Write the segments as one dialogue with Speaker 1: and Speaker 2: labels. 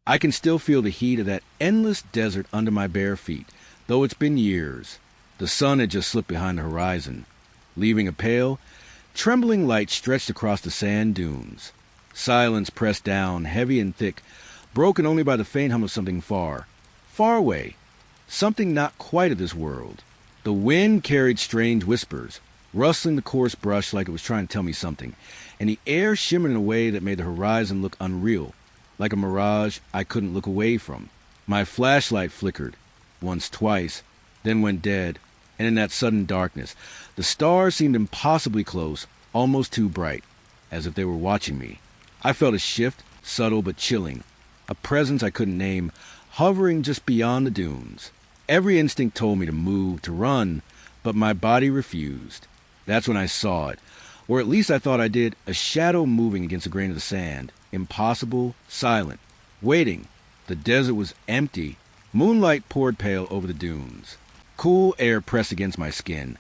Speaker 1: I can still feel the heat of that endless desert under my bare feet, though it's been years. The sun had just slipped behind the horizon, leaving a pale, trembling light stretched across the sand dunes. Silence pressed down, heavy and thick, broken only by the faint hum of something far, far away, something not quite of this world. The wind carried strange whispers, rustling the coarse brush like it was trying to tell me something, and the air shimmered in a way that made the horizon look unreal, like a mirage I couldn't look away from. My flashlight flickered, once, twice, then went dead, and in that sudden darkness, the stars seemed impossibly close, almost too bright, as if they were watching me. I felt a shift, subtle but chilling, a presence I couldn't name, hovering just beyond the dunes. Every instinct told me to move, to run, but my body refused. That's when I saw it, or at least I thought I did, a shadow moving against a grain of the sand, impossible, silent, waiting. The desert was empty. Moonlight poured pale over the dunes. Cool air pressed against my skin,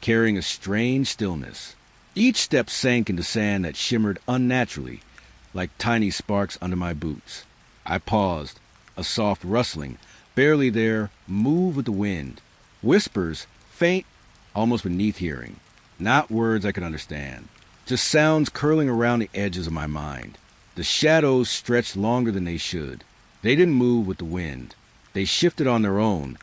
Speaker 1: carrying a strange stillness. Each step sank into sand that shimmered unnaturally, like tiny sparks under my boots. I paused. A soft rustling, barely there, moved with the wind. Whispers, faint, almost beneath hearing. Not words I could understand. Just sounds curling around the edges of my mind. The shadows stretched longer than they should. They didn't move with the wind. They shifted on their own,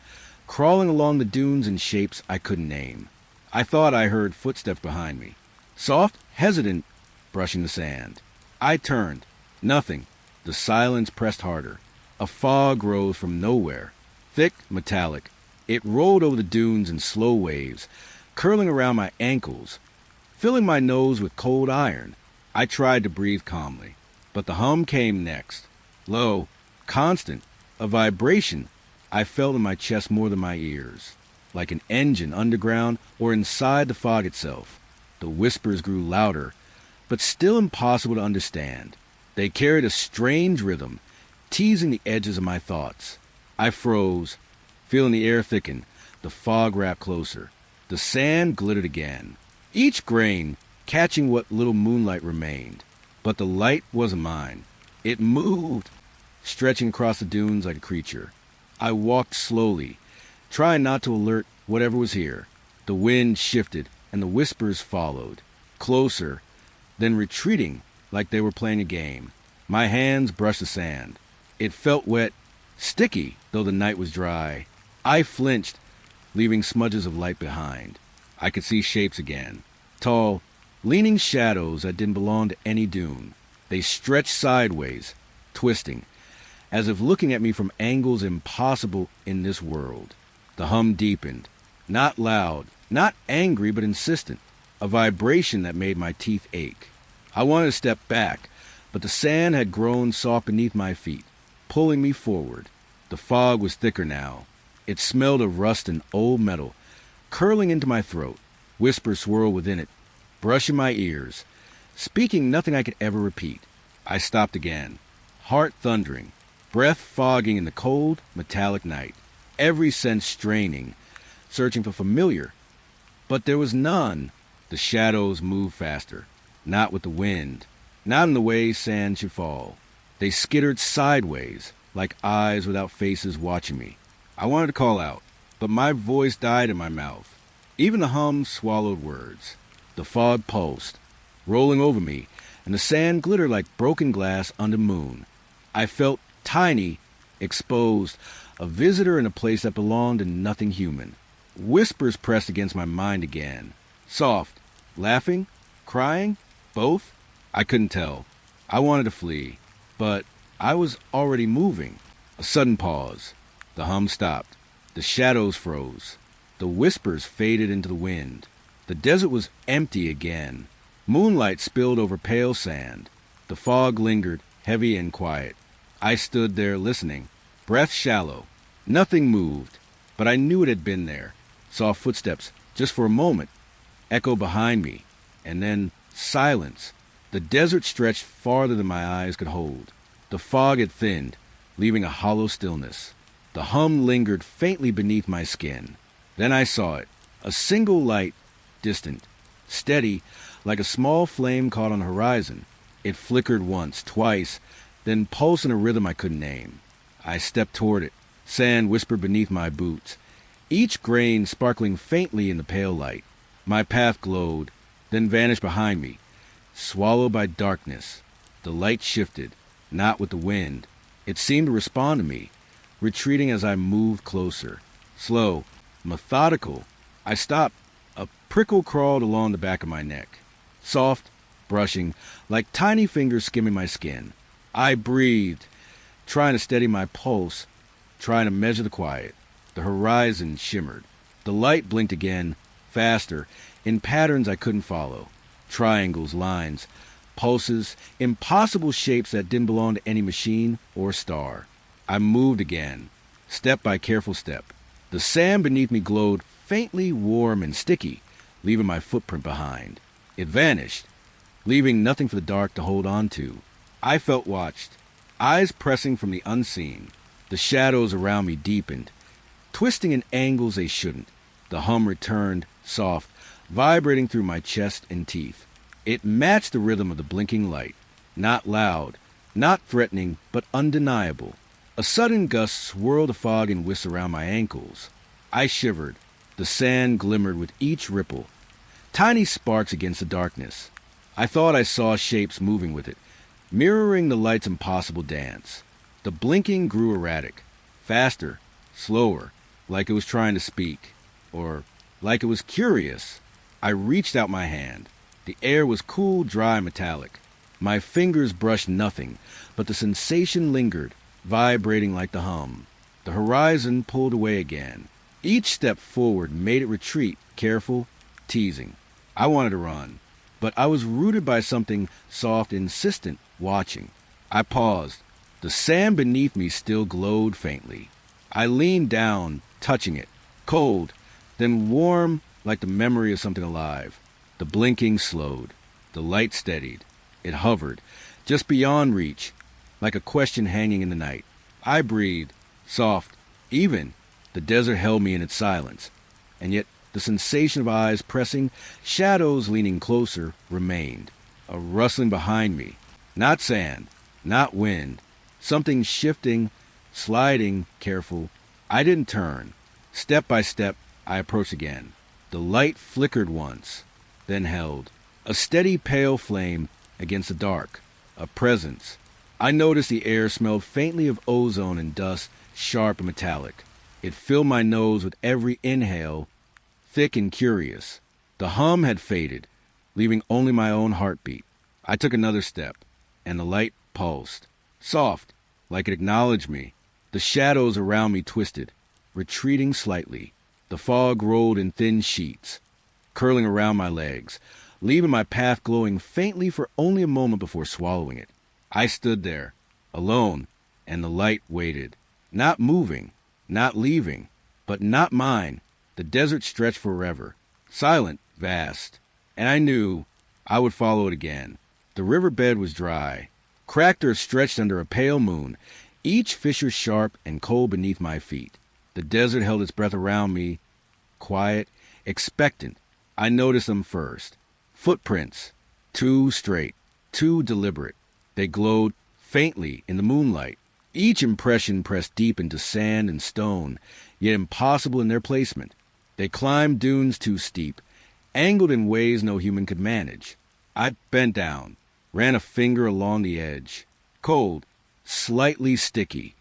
Speaker 1: crawling along the dunes in shapes I couldn't name. I thought I heard footsteps behind me. Soft, hesitant, brushing the sand. I turned. Nothing. The silence pressed harder. A fog rose from nowhere. Thick, metallic. It rolled over the dunes in slow waves, curling around my ankles, filling my nose with cold iron. I tried to breathe calmly, but the hum came next. Low, constant, a vibration I felt in my chest more than my ears, like an engine underground or inside the fog itself. The whispers grew louder, but still impossible to understand. They carried a strange rhythm, teasing the edges of my thoughts. I froze, feeling the air thicken, the fog wrap closer. The sand glittered again, each grain catching what little moonlight remained. But the light wasn't mine. It moved, stretching across the dunes like a creature. I walked slowly, trying not to alert whatever was here. The wind shifted, and the whispers followed, closer, then retreating like they were playing a game. My hands brushed the sand. It felt wet, sticky, though the night was dry. I flinched, leaving smudges of light behind. I could see shapes again. Tall, leaning shadows that didn't belong to any dune. They stretched sideways, twisting, as if looking at me from angles impossible in this world. The hum deepened. Not loud, not angry, but insistent. A vibration that made my teeth ache. I wanted to step back, but the sand had grown soft beneath my feet, pulling me forward. The fog was thicker now. It smelled of rust and old metal, curling into my throat. Whispers swirled within it, brushing my ears, speaking nothing I could ever repeat. I stopped again, heart thundering, breath fogging in the cold, metallic night, every sense straining, searching for familiar. But there was none. The shadows moved faster, not with the wind, not in the way sand should fall. They skittered sideways, like eyes without faces watching me. I wanted to call out, but my voice died in my mouth. Even the hum swallowed words. The fog pulsed, rolling over me, and the sand glittered like broken glass under moon. I felt tiny, exposed, a visitor in a place that belonged to nothing human. Whispers pressed against my mind again. Soft, laughing, crying, both? I couldn't tell. I wanted to flee, but I was already moving. A sudden pause. The hum stopped. The shadows froze. The whispers faded into the wind. The desert was empty again. Moonlight spilled over pale sand. The fog lingered, heavy and quiet. I stood there listening, breath shallow. Nothing moved, but I knew it had been there. Saw footsteps, just for a moment, echo behind me, and then silence. The desert stretched farther than my eyes could hold. The fog had thinned, leaving a hollow stillness. The hum lingered faintly beneath my skin. Then I saw it, a single light, distant, steady, like a small flame caught on the horizon. It flickered once, twice, then pulse in a rhythm I couldn't name. I stepped toward it. Sand whispered beneath my boots, each grain sparkling faintly in the pale light. My path glowed, then vanished behind me, swallowed by darkness. The light shifted, not with the wind. It seemed to respond to me, retreating as I moved closer. Slow, methodical. I stopped. A prickle crawled along the back of my neck. Soft, brushing, like tiny fingers skimming my skin. I breathed, trying to steady my pulse, trying to measure the quiet. The horizon shimmered. The light blinked again, faster, in patterns I couldn't follow. Triangles, lines, pulses, impossible shapes that didn't belong to any machine or star. I moved again, step by careful step. The sand beneath me glowed faintly warm and sticky, leaving my footprint behind. It vanished, leaving nothing for the dark to hold on to. I felt watched, eyes pressing from the unseen. The shadows around me deepened, twisting in angles they shouldn't. The hum returned, soft, vibrating through my chest and teeth. It matched the rhythm of the blinking light. Not loud, not threatening, but undeniable. A sudden gust swirled the fog and whisked around my ankles. I shivered. The sand glimmered with each ripple, tiny sparks against the darkness. I thought I saw shapes moving with it, mirroring the light's impossible dance. The blinking grew erratic, faster, slower, like it was trying to speak, or like it was curious. I reached out my hand. The air was cool, dry, metallic. My fingers brushed nothing, but the sensation lingered, vibrating like the hum. The horizon pulled away again. Each step forward made it retreat, careful, teasing. I wanted to run, but I was rooted by something soft, insistent, watching. I paused. The sand beneath me still glowed faintly. I leaned down, touching it, cold, then warm like the memory of something alive. The blinking slowed. The light steadied. It hovered, just beyond reach, like a question hanging in the night. I breathed, soft, even. The desert held me in its silence, and yet the sensation of eyes pressing, shadows leaning closer, remained. A rustling behind me. Not sand, not wind. Something shifting, sliding, careful. I didn't turn. Step by step, I approached again. The light flickered once, then held. A steady pale flame against the dark. A presence. I noticed the air smelled faintly of ozone and dust, sharp and metallic. It filled my nose with every inhale, thick and curious. The hum had faded, leaving only my own heartbeat. I took another step, and the light pulsed. Soft, like it acknowledged me. The shadows around me twisted, retreating slightly. The fog rolled in thin sheets, curling around my legs, leaving my path glowing faintly for only a moment before swallowing it. I stood there, alone, and the light waited, not moving, not leaving, but not mine. The desert stretched forever, silent, vast, and I knew I would follow it again. The riverbed was dry, cracked or stretched under a pale moon, each fissure sharp and cold beneath my feet. The desert held its breath around me, quiet, expectant. I noticed them first. Footprints, too straight, too deliberate. They glowed faintly in the moonlight. Each impression pressed deep into sand and stone, yet impossible in their placement. They climbed dunes too steep, angled in ways no human could manage. I bent down, ran a finger along the edge. Cold, slightly sticky,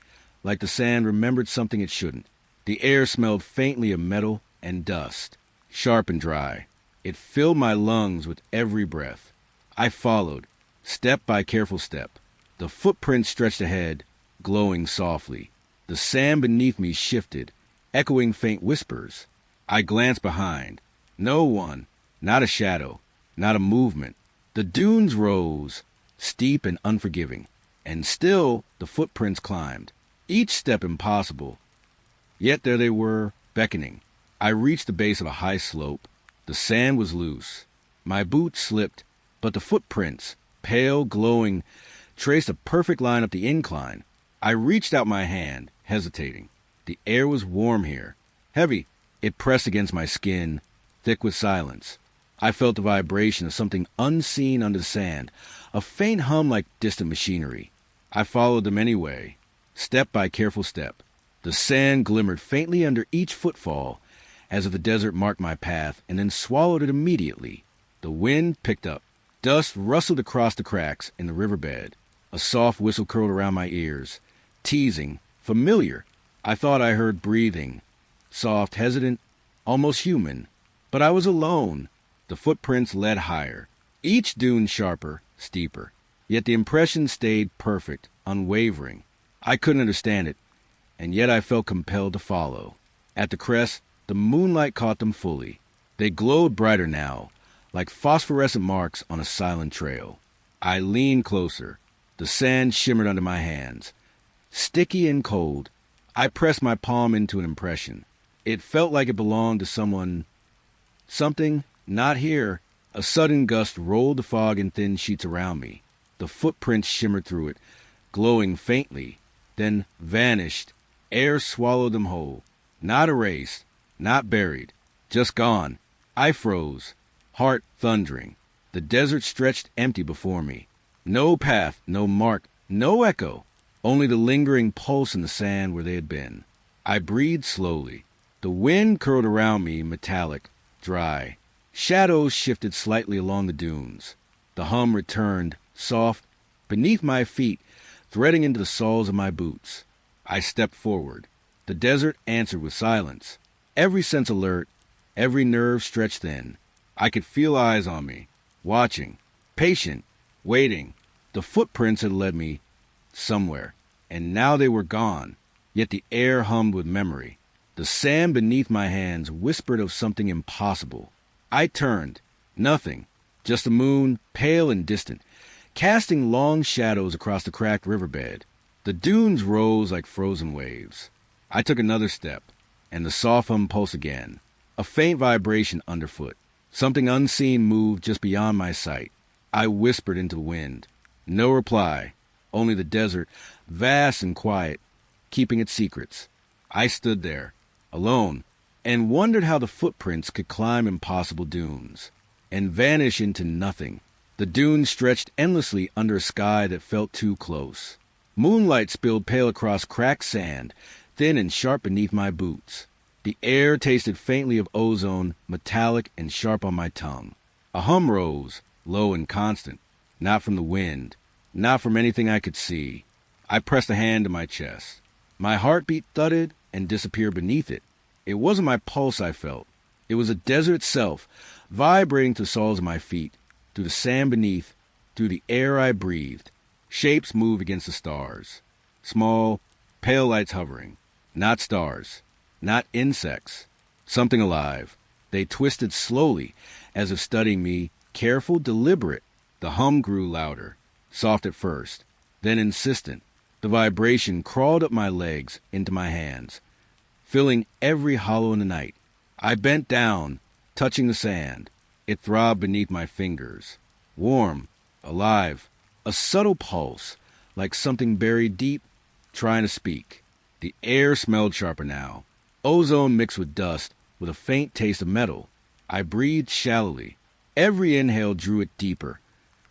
Speaker 1: like the sand remembered something it shouldn't. The air smelled faintly of metal and dust, sharp and dry. It filled my lungs with every breath. I followed, step by careful step. The footprints stretched ahead, glowing softly. The sand beneath me shifted, echoing faint whispers. I glanced behind. No one, not a shadow, not a movement. The dunes rose, steep and unforgiving, and still the footprints climbed, each step impossible. Yet there they were, beckoning. I reached the base of a high slope. The sand was loose. My boots slipped, but the footprints, pale, glowing, traced a perfect line up the incline. I reached out my hand, hesitating. The air was warm here, heavy. It pressed against my skin, thick with silence. I felt the vibration of something unseen under the sand, a faint hum like distant machinery. I followed them anyway, step by careful step. The sand glimmered faintly under each footfall, as if the desert marked my path and then swallowed it immediately. The wind picked up. Dust rustled across the cracks in the riverbed. A soft whistle curled around my ears. Teasing, familiar. I thought I heard breathing. Soft, hesitant, almost human. But I was alone. The footprints led higher. Each dune sharper, steeper. Yet the impression stayed perfect, unwavering. I couldn't understand it, and yet I felt compelled to follow. At the crest, the moonlight caught them fully. They glowed brighter now, like phosphorescent marks on a silent trail. I leaned closer. The sand shimmered under my hands. Sticky and cold, I pressed my palm into an impression. It felt like it belonged to someone. Something, not here. A sudden gust rolled the fog in thin sheets around me. The footprints shimmered through it, glowing faintly, then vanished. Air swallowed them whole. Not erased, not buried, just gone. I froze, heart thundering. The desert stretched empty before me. No path, no mark, no echo. Only the lingering pulse in the sand where they had been. I breathed slowly. The wind curled around me, metallic, dry. Shadows shifted slightly along the dunes. The hum returned, soft, beneath my feet, threading into the soles of my boots. I stepped forward. The desert answered with silence. Every sense alert, every nerve stretched thin. I could feel eyes on me, watching, patient, waiting. The footprints had led me somewhere, and now they were gone. Yet the air hummed with memory. The sand beneath my hands whispered of something impossible. I turned. Nothing. Just the moon, pale and distant, casting long shadows across the cracked riverbed. The dunes rose like frozen waves. I took another step, and the soft hum pulsed again. A faint vibration underfoot. Something unseen moved just beyond my sight. I whispered into the wind. No reply. Only the desert, vast and quiet, keeping its secrets. I stood there, alone, and wondered how the footprints could climb impossible dunes and vanish into nothing. The dunes stretched endlessly under a sky that felt too close. Moonlight spilled pale across cracked sand, thin and sharp beneath my boots. The air tasted faintly of ozone, metallic and sharp on my tongue. A hum rose, low and constant, not from the wind, not from anything I could see. I pressed a hand to my chest. My heartbeat thudded and disappeared beneath it. It wasn't my pulse I felt. It was the desert itself, vibrating to the soles of my feet, through the sand beneath, through the air I breathed. Shapes moved against the stars. Small, pale lights hovering. Not stars. Not insects. Something alive. They twisted slowly, as if studying me, careful, deliberate. The hum grew louder, soft at first, then insistent. The vibration crawled up my legs, into my hands, filling every hollow in the night. I bent down, touching the sand. It throbbed beneath my fingers. Warm, alive, a subtle pulse, like something buried deep, trying to speak. The air smelled sharper now. Ozone mixed with dust, with a faint taste of metal. I breathed shallowly. Every inhale drew it deeper,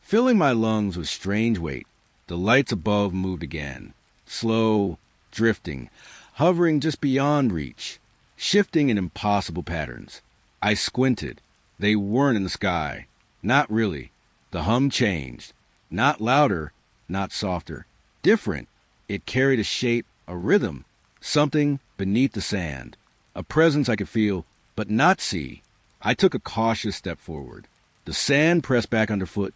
Speaker 1: filling my lungs with strange weight. The lights above moved again, slow, drifting, hovering just beyond reach, shifting in impossible patterns. I squinted. They weren't in the sky. Not really. The hum changed. Not louder, not softer. Different. It carried a shape, a rhythm, something beneath the sand. A presence I could feel, but not see. I took a cautious step forward. The sand pressed back underfoot,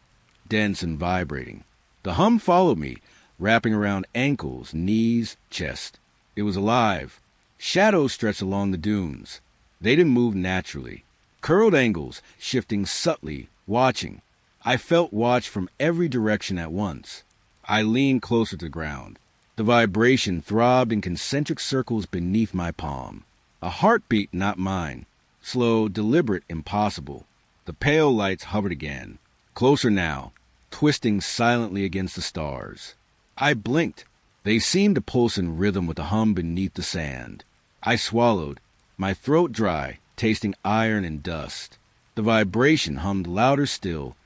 Speaker 1: dense and vibrating. The hum followed me, wrapping around ankles, knees, chest. It was alive. Shadows stretched along the dunes. They didn't move naturally. Curled angles, shifting subtly, watching. I felt watch from every direction at once. I leaned closer to the ground. The vibration throbbed in concentric circles beneath my palm. A heartbeat not mine. Slow, deliberate, impossible. The pale lights hovered again. Closer now, twisting silently against the stars. I blinked. They seemed to pulse in rhythm with the hum beneath the sand. I swallowed, my throat dry, tasting iron and dust. The vibration hummed louder still,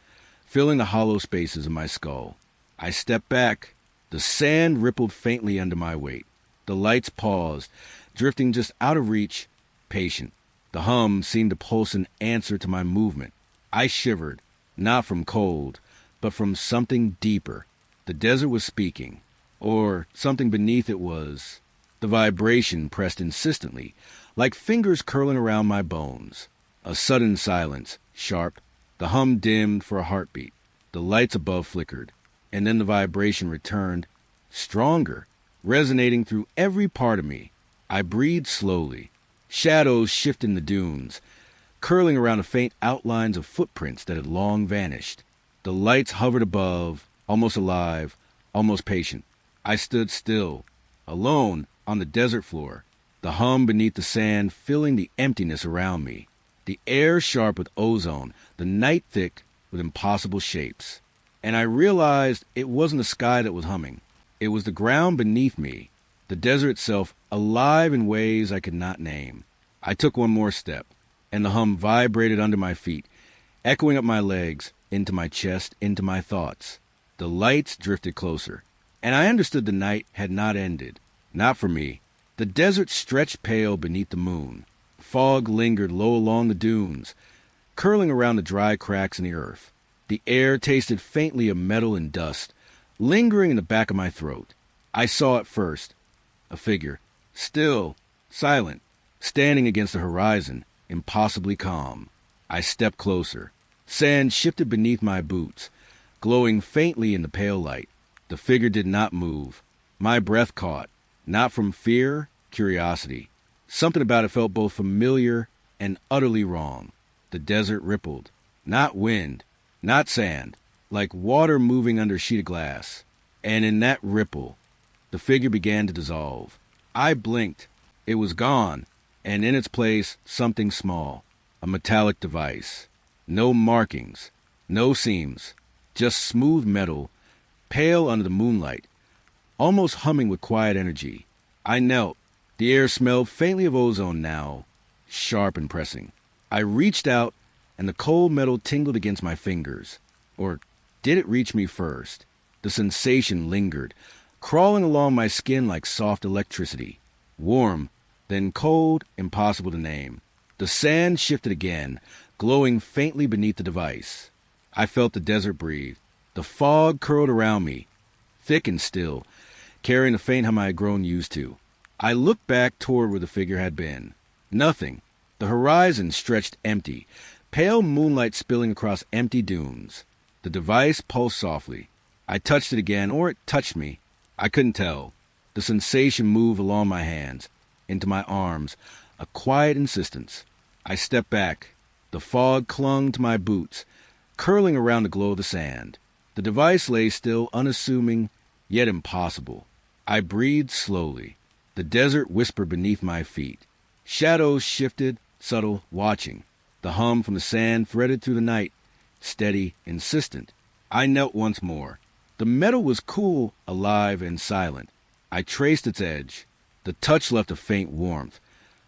Speaker 1: filling the hollow spaces of my skull. I stepped back, The sand rippled faintly under my weight. The lights paused, drifting just out of reach, patient. The hum seemed to pulse an answer to my movement. I shivered, not from cold, but from something deeper. The desert was speaking, or something beneath it was. The vibration pressed insistently, like fingers curling around my bones. A sudden silence, sharp. The hum dimmed for a heartbeat. The lights above flickered, and then the vibration returned, stronger, resonating through every part of me. I breathed slowly. Shadows shifted in the dunes, curling around the faint outlines of footprints that had long vanished. The lights hovered above, almost alive, almost patient. I stood still, alone on the desert floor, the hum beneath the sand filling the emptiness around me. The air sharp with ozone, the night thick with impossible shapes. And I realized it wasn't the sky that was humming. It was the ground beneath me, the desert itself alive in ways I could not name. I took one more step, and the hum vibrated under my feet, echoing up my legs, into my chest, into my thoughts. The lights drifted closer, and I understood the night had not ended. Not for me. The desert stretched pale beneath the moon. Fog lingered low along the dunes, curling around the dry cracks in the earth. The air tasted faintly of metal and dust, lingering in the back of my throat. I saw it first. A figure, still, silent, standing against the horizon, impossibly calm. I stepped closer. Sand shifted beneath my boots, glowing faintly in the pale light. The figure did not move. My breath caught, not from fear, curiosity. Something about it felt both familiar and utterly wrong. The desert rippled. Not wind, not sand, like water moving under a sheet of glass. And in that ripple, the figure began to dissolve. I blinked. It was gone, and in its place, something small, a metallic device. No markings, no seams, just smooth metal, pale under the moonlight, almost humming with quiet energy. I knelt. The air smelled faintly of ozone now, sharp and pressing. I reached out, and the cold metal tingled against my fingers. Or did it reach me first? The sensation lingered, crawling along my skin like soft electricity. Warm, then cold, impossible to name. The sand shifted again, glowing faintly beneath the device. I felt the desert breathe. The fog curled around me, thick and still, carrying the faint hum I had grown used to. I looked back toward where the figure had been. Nothing. The horizon stretched empty, pale moonlight spilling across empty dunes. The device pulsed softly. I touched it again, or it touched me. I couldn't tell. The sensation moved along my hands, into my arms, a quiet insistence. I stepped back. The fog clung to my boots, curling around the glow of the sand. The device lay still, unassuming, yet impossible. I breathed slowly. The desert whispered beneath my feet. Shadows shifted, subtle, watching. The hum from the sand threaded through the night, steady, insistent. I knelt once more. The metal was cool, alive, and silent. I traced its edge. The touch left a faint warmth,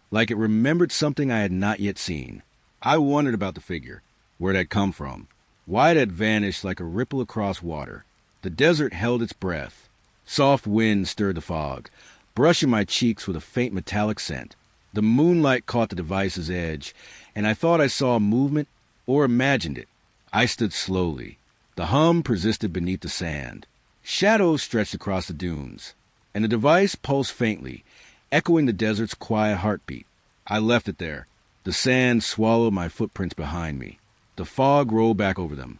Speaker 1: like it remembered something I had not yet seen. I wondered about the figure, where it had come from, why it had vanished like a ripple across water. The desert held its breath. Soft wind stirred the fog, brushing my cheeks with a faint metallic scent. The moonlight caught the device's edge, and I thought I saw movement or imagined it. I stood slowly. The hum persisted beneath the sand. Shadows stretched across the dunes, and the device pulsed faintly, echoing the desert's quiet heartbeat. I left it there. The sand swallowed my footprints behind me. The fog rolled back over them,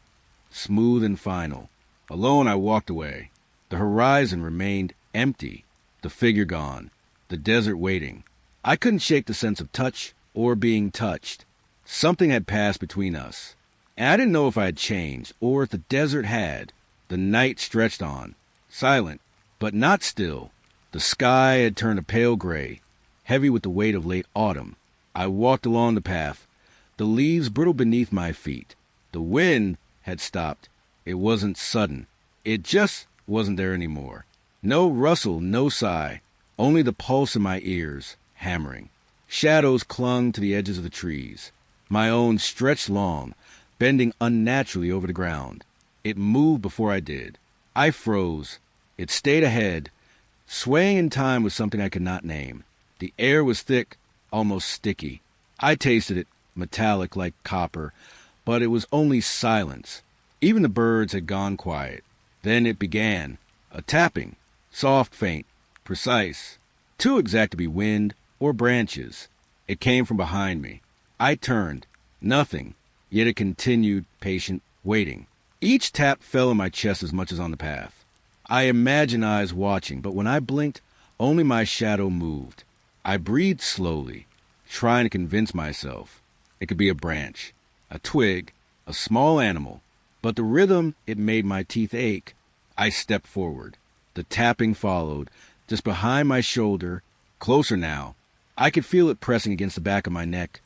Speaker 1: smooth and final. Alone, I walked away. The horizon remained empty, the figure gone, the desert waiting. I couldn't shake the sense of touch or being touched. Something had passed between us, and I didn't know if I had changed or if the desert had. The night stretched on, silent, but not still. The sky had turned a pale gray, heavy with the weight of late autumn. I walked along the path, the leaves brittle beneath my feet. The wind had stopped. It wasn't sudden. It just wasn't there anymore. No rustle, no sigh, only the pulse in my ears, hammering. Shadows clung to the edges of the trees. My own stretched long, bending unnaturally over the ground. It moved before I did. I froze, It stayed ahead, swaying in time with something I could not name. The air was thick, almost sticky. I tasted it, metallic like copper, but it was only silence. Even the birds had gone quiet. Then it began. A tapping. Soft, faint, precise. Too exact to be wind or branches. It came from behind me. I turned. Nothing. Yet it continued, patient, waiting. Each tap fell on my chest as much as on the path. I imagined eyes watching, but when I blinked, only my shadow moved. I breathed slowly, trying to convince myself it could be a branch, a twig, a small animal. But the rhythm, it made my teeth ache. I stepped forward. The tapping followed, just behind my shoulder, closer now. I could feel it pressing against the back of my neck.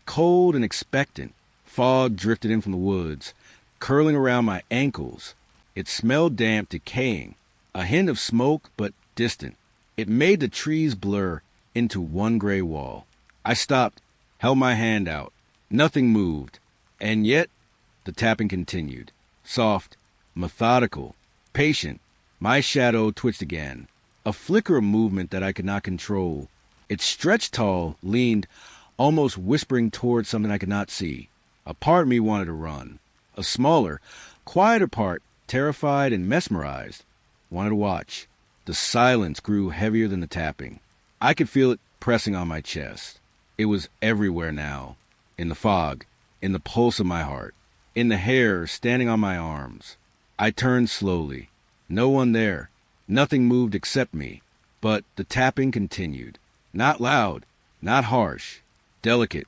Speaker 1: Cold and expectant, fog drifted in from the woods, curling around my ankles. It smelled damp, decaying, a hint of smoke, but distant. It made the trees blur into one gray wall. I stopped, held my hand out. Nothing moved, and yet the tapping continued. Soft, methodical, patient. My shadow twitched again, a flicker of movement that I could not control. It stretched tall, leaned, almost whispering towards something I could not see. A part of me wanted to run. A smaller, quieter part, terrified and mesmerized, wanted to watch. The silence grew heavier than the tapping. I could feel it pressing on my chest. It was everywhere now, in the fog, in the pulse of my heart, in the hair standing on my arms. I turned slowly. No one there. Nothing moved except me. But the tapping continued. Not loud, not harsh, delicate,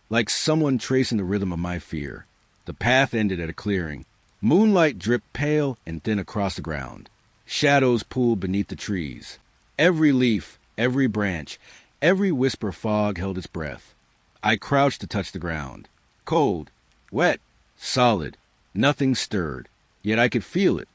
Speaker 1: like someone tracing the rhythm of my fear. The path ended at a clearing. Moonlight dripped pale and thin across the ground. Shadows pooled beneath the trees. Every leaf, every branch, every whisper of fog held its breath. I crouched to touch the ground. Cold, wet, solid. Nothing stirred. Yet I could feel it.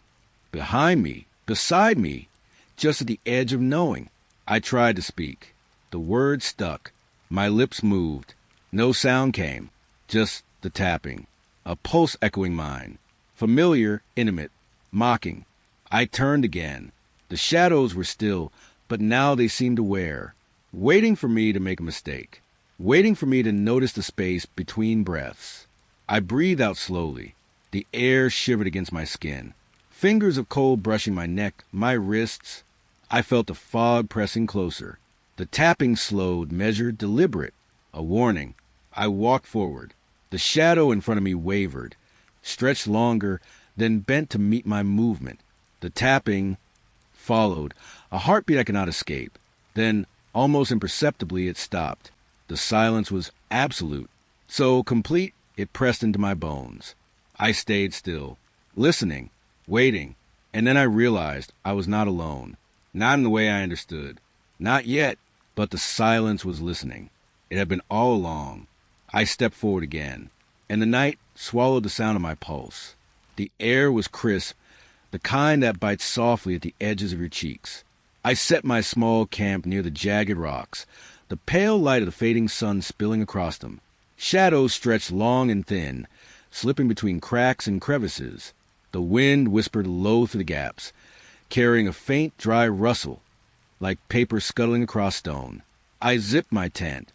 Speaker 1: Behind me, beside me, just at the edge of knowing. I tried to speak. The words stuck. My lips moved. No sound came. Just the tapping. A pulse echoing mine. Familiar, intimate, mocking. I turned again. The shadows were still, but now they seemed aware, waiting for me to make a mistake, waiting for me to notice the space between breaths. I breathed out slowly. The air shivered against my skin. Fingers of cold brushing my neck, my wrists. I felt the fog pressing closer. The tapping slowed, measured, deliberate. A warning. I walked forward. The shadow in front of me wavered, stretched longer, then bent to meet my movement. The tapping followed, a heartbeat I could not escape. Then, almost imperceptibly, it stopped. The silence was absolute. So complete, it pressed into my bones. I stayed still, listening, waiting, and then I realized I was not alone. Not in the way I understood. Not yet, but the silence was listening. It had been all along. I stepped forward again, and the night swallowed the sound of my pulse. The air was crisp, the kind that bites softly at the edges of your cheeks. I set my small camp near the jagged rocks, the pale light of the fading sun spilling across them. Shadows stretched long and thin, slipping between cracks and crevices. The wind whispered low through the gaps, carrying a faint, dry rustle, like paper scuttling across stone. I zipped my tent,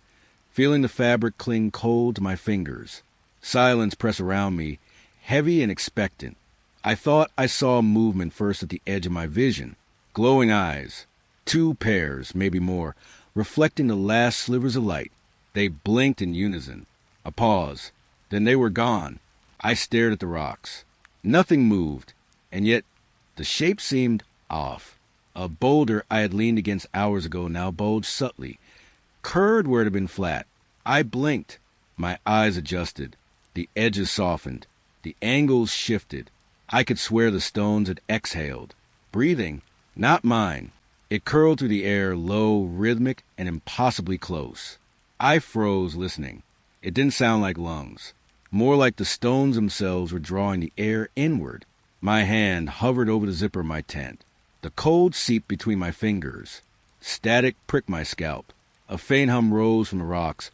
Speaker 1: feeling the fabric cling cold to my fingers. Silence pressed around me, heavy and expectant. I thought I saw movement first at the edge of my vision. Glowing eyes, 2 pairs, maybe more, reflecting the last slivers of light. They blinked in unison. A pause. Then they were gone. I stared at the rocks. Nothing moved, and yet the shape seemed off. A boulder I had leaned against hours ago now bulged subtly, curved where it had been flat. I blinked. My eyes adjusted. The edges softened. The angles shifted. I could swear the stones had exhaled. Breathing, not mine. It curled through the air, low, rhythmic, and impossibly close. I froze, listening. It didn't sound like lungs. More like the stones themselves were drawing the air inward. My hand hovered over the zipper of my tent. The cold seeped between my fingers. Static pricked my scalp. A faint hum rose from the rocks,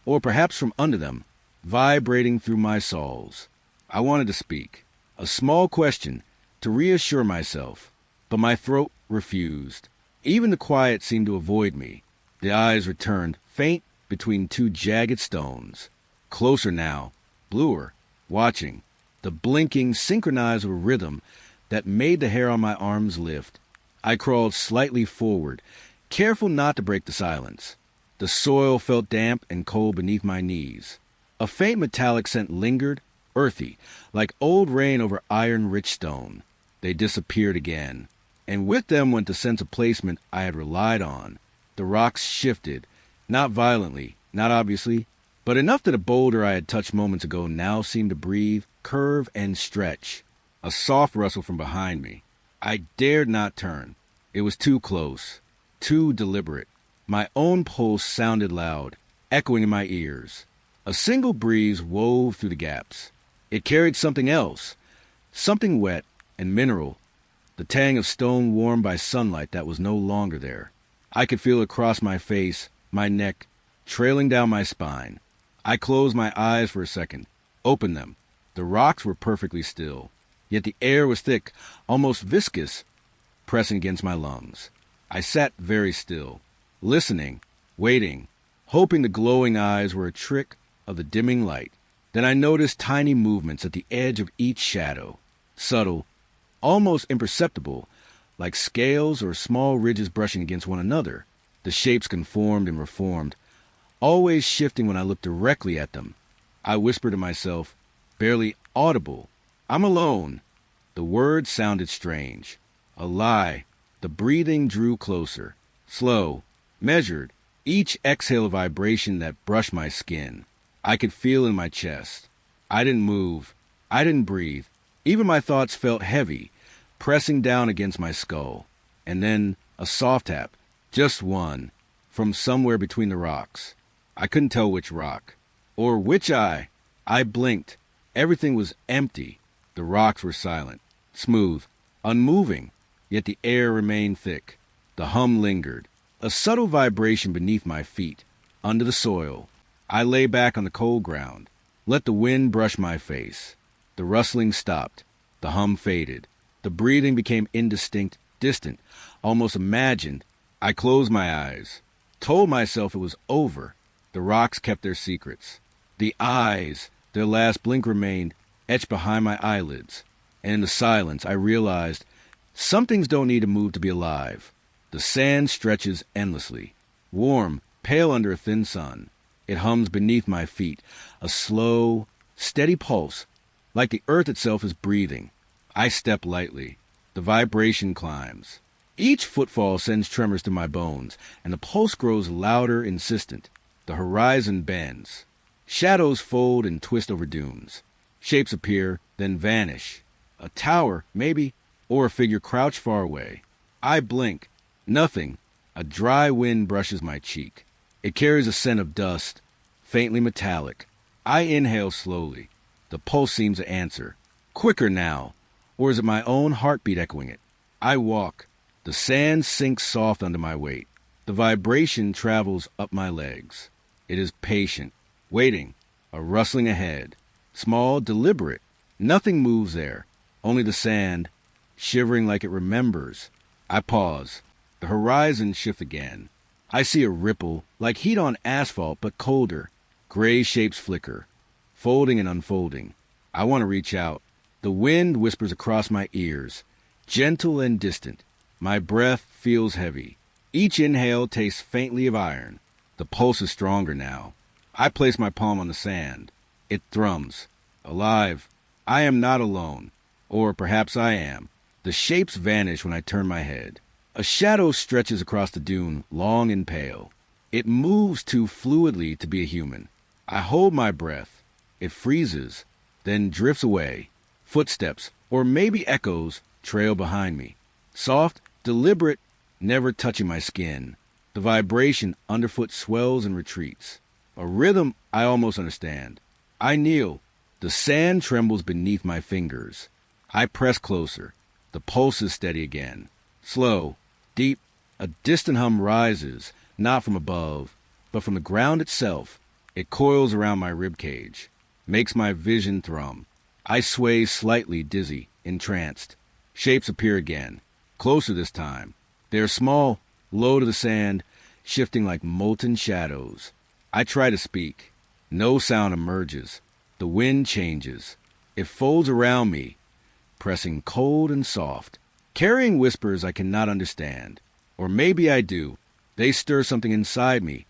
Speaker 1: or perhaps from under them, vibrating through my soles. I wanted to speak. A small question, to reassure myself. but my throat refused. Even the quiet seemed to avoid me. The eyes returned, faint between two jagged stones. Closer now, bluer, watching. The blinking synchronized with a rhythm that made the hair on my arms lift. I crawled slightly forward, careful not to break the silence. The soil felt damp and cold beneath my knees. A faint metallic scent lingered, earthy, like old rain over iron-rich stone. They disappeared again, and with them went the sense of placement I had relied on. The rocks shifted, not violently, not obviously, but enough that a boulder I had touched moments ago now seemed to breathe, curve, and stretch. A soft rustle from behind me. I dared not turn. It was too close, too deliberate. My own pulse sounded loud, echoing in my ears. A single breeze wove through the gaps. It carried something else, something wet and mineral, the tang of stone warmed by sunlight that was no longer there. I could feel it across my face, my neck, trailing down my spine. I closed my eyes for a second, opened them. The rocks were perfectly still, yet the air was thick, almost viscous, pressing against my lungs. I sat very still, listening, waiting, hoping the glowing eyes were a trick of the dimming light. Then I noticed tiny movements at the edge of each shadow, subtle, almost imperceptible, like scales or small ridges brushing against one another. The shapes conformed and reformed, always shifting when I looked directly at them. I whispered to myself, barely audible, "I'm alone." The words sounded strange. A lie. The breathing drew closer, slow, measured, each exhale a vibration that brushed my skin. I could feel in my chest. I didn't move. I didn't breathe. Even my thoughts felt heavy, pressing down against my skull. And then a soft tap, just one, from somewhere between the rocks. I couldn't tell which rock, or which eye. I blinked. Everything was empty. The rocks were silent, smooth, unmoving, yet the air remained thick. The hum lingered, a subtle vibration beneath my feet, under the soil. I lay back on the cold ground, let the wind brush my face. The rustling stopped. The hum faded. The breathing became indistinct, distant, almost imagined. I closed my eyes, told myself it was over. The rocks kept their secrets. The eyes, their last blink remained, etched behind my eyelids. And in the silence, I realized some things don't need to move to be alive. The sand stretches endlessly, warm, pale under a thin sun. It hums beneath my feet, a slow, steady pulse, like the earth itself is breathing. I step lightly. The vibration climbs. Each footfall sends tremors through my bones, and the pulse grows louder, insistent. The horizon bends. Shadows fold and twist over dunes. Shapes appear, then vanish. A tower, maybe, or a figure crouched far away. I blink. Nothing. A dry wind brushes my cheek. It carries a scent of dust, faintly metallic. I inhale slowly. The pulse seems to answer. Quicker now. Or is it my own heartbeat echoing it? I walk. The sand sinks soft under my weight. The vibration travels up my legs. It is patient, waiting, a rustling ahead. Small, deliberate. Nothing moves there. Only the sand, shivering like it remembers. I pause. The horizon shifts again. I see a ripple, like heat on asphalt, but colder. Gray shapes flicker, folding and unfolding. I want to reach out. The wind whispers across my ears, gentle and distant. My breath feels heavy. Each inhale tastes faintly of iron. The pulse is stronger now. I place my palm on the sand. It thrums. Alive. I am not alone. Or perhaps I am. The shapes vanish when I turn my head. A shadow stretches across the dune, long and pale. It moves too fluidly to be a human. I hold my breath. It freezes, then drifts away. Footsteps, or maybe echoes, trail behind me. Soft, deliberate, never touching my skin. The vibration underfoot swells and retreats. A rhythm I almost understand. I kneel. The sand trembles beneath my fingers. I press closer. The pulse is steady again. Slow, deep, a distant hum rises, not from above, but from the ground itself. It coils around my ribcage, makes my vision thrum. I sway slightly dizzy, entranced. Shapes appear again. Closer this time. They are small, low to the sand, shifting like molten shadows. I try to speak. No sound emerges. The wind changes. It folds around me, pressing cold and soft, carrying whispers I cannot understand. Or maybe I do. They stir something inside me,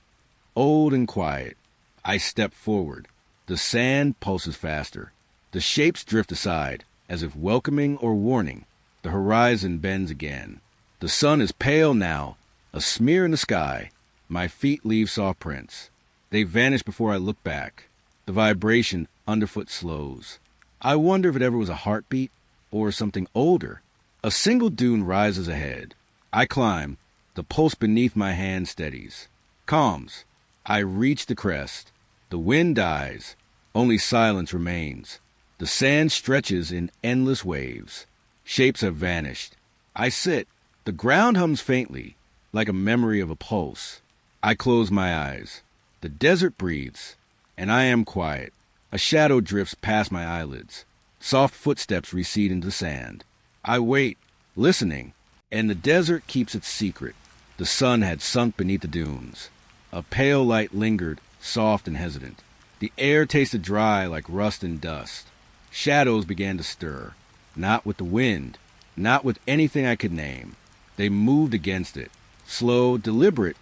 Speaker 1: old and quiet. I step forward. The sand pulses faster. The shapes drift aside, as if welcoming or warning. The horizon bends again. The sun is pale now, a smear in the sky. My feet leave soft prints. They vanish before I look back. The vibration underfoot slows. I wonder if it ever was a heartbeat or something older. A single dune rises ahead. I climb. The pulse beneath my hand steadies. Calms. I reach the crest. The wind dies. Only silence remains. The sand stretches in endless waves. Shapes have vanished. I sit. The ground hums faintly, like a memory of a pulse. I close my eyes. The desert breathes, and I am quiet. A shadow drifts past my eyelids. Soft footsteps recede into the sand. I wait, listening, and the desert keeps its secret. The sun had sunk beneath the dunes. A pale light lingered, soft and hesitant. The air tasted dry like rust and dust. Shadows began to stir, not with the wind, not with anything I could name. They moved against it, slow, deliberate,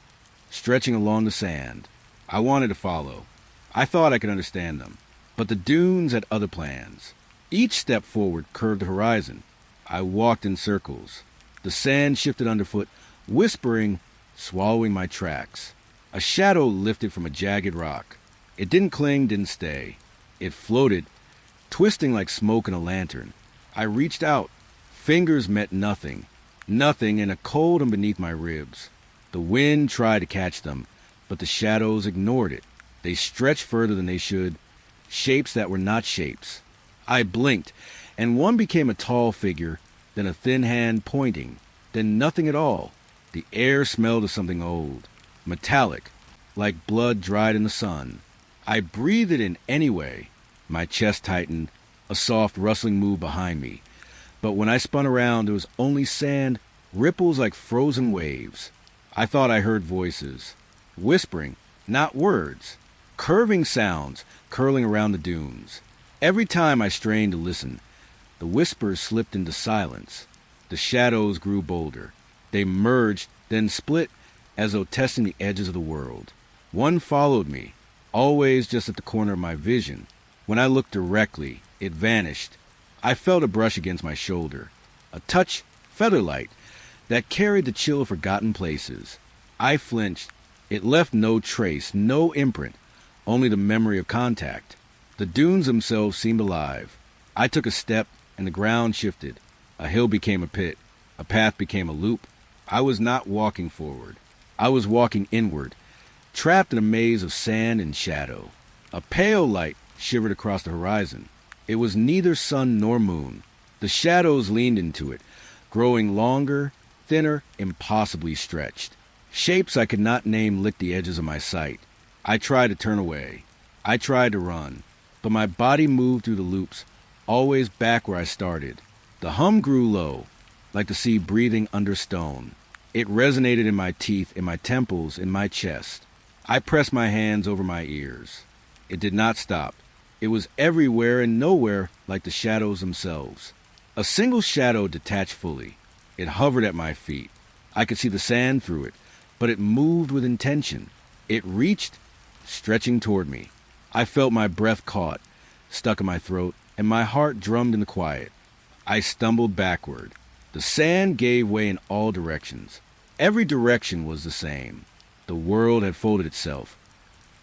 Speaker 1: stretching along the sand. I wanted to follow. I thought I could understand them. But the dunes had other plans. Each step forward curved the horizon. I walked in circles. The sand shifted underfoot, whispering, swallowing my tracks. A shadow lifted from a jagged rock. It didn't cling, didn't stay. It floated, twisting like smoke in a lantern. I reached out. Fingers met nothing. Nothing, and a cold beneath my ribs. The wind tried to catch them, but the shadows ignored it. They stretched further than they should, shapes that were not shapes. I blinked, and one became a tall figure, then a thin hand pointing, then nothing at all. The air smelled of something old, metallic, like blood dried in the sun. I breathed it in anyway. My chest tightened, a soft rustling moved behind me. But when I spun around, there was only sand, ripples like frozen waves. I thought I heard voices, whispering, not words, curving sounds curling around the dunes. Every time I strained to listen, the whispers slipped into silence. The shadows grew bolder. They merged, then split, as though testing the edges of the world. One followed me, always just at the corner of my vision. When I looked directly, it vanished. I felt a brush against my shoulder, a touch, feather-light, that carried the chill of forgotten places. I flinched. It left no trace, no imprint, only the memory of contact. The dunes themselves seemed alive. I took a step, and the ground shifted. A hill became a pit. A path became a loop. I was not walking forward. I was walking inward, trapped in a maze of sand and shadow. A pale light shivered across the horizon. It was neither sun nor moon. The shadows leaned into it, growing longer, thinner, impossibly stretched. Shapes I could not name licked the edges of my sight. I tried to turn away. I tried to run. But my body moved through the loops, always back where I started. The hum grew low, like the sea breathing under stone. It resonated in my teeth, in my temples, in my chest. I pressed my hands over my ears. It did not stop. It was everywhere and nowhere like the shadows themselves. A single shadow detached fully. It hovered at my feet. I could see the sand through it, but it moved with intention. It reached, stretching toward me. I felt my breath caught, stuck in my throat, and my heart drummed in the quiet. I stumbled backward. The sand gave way in all directions. Every direction was the same. The world had folded itself,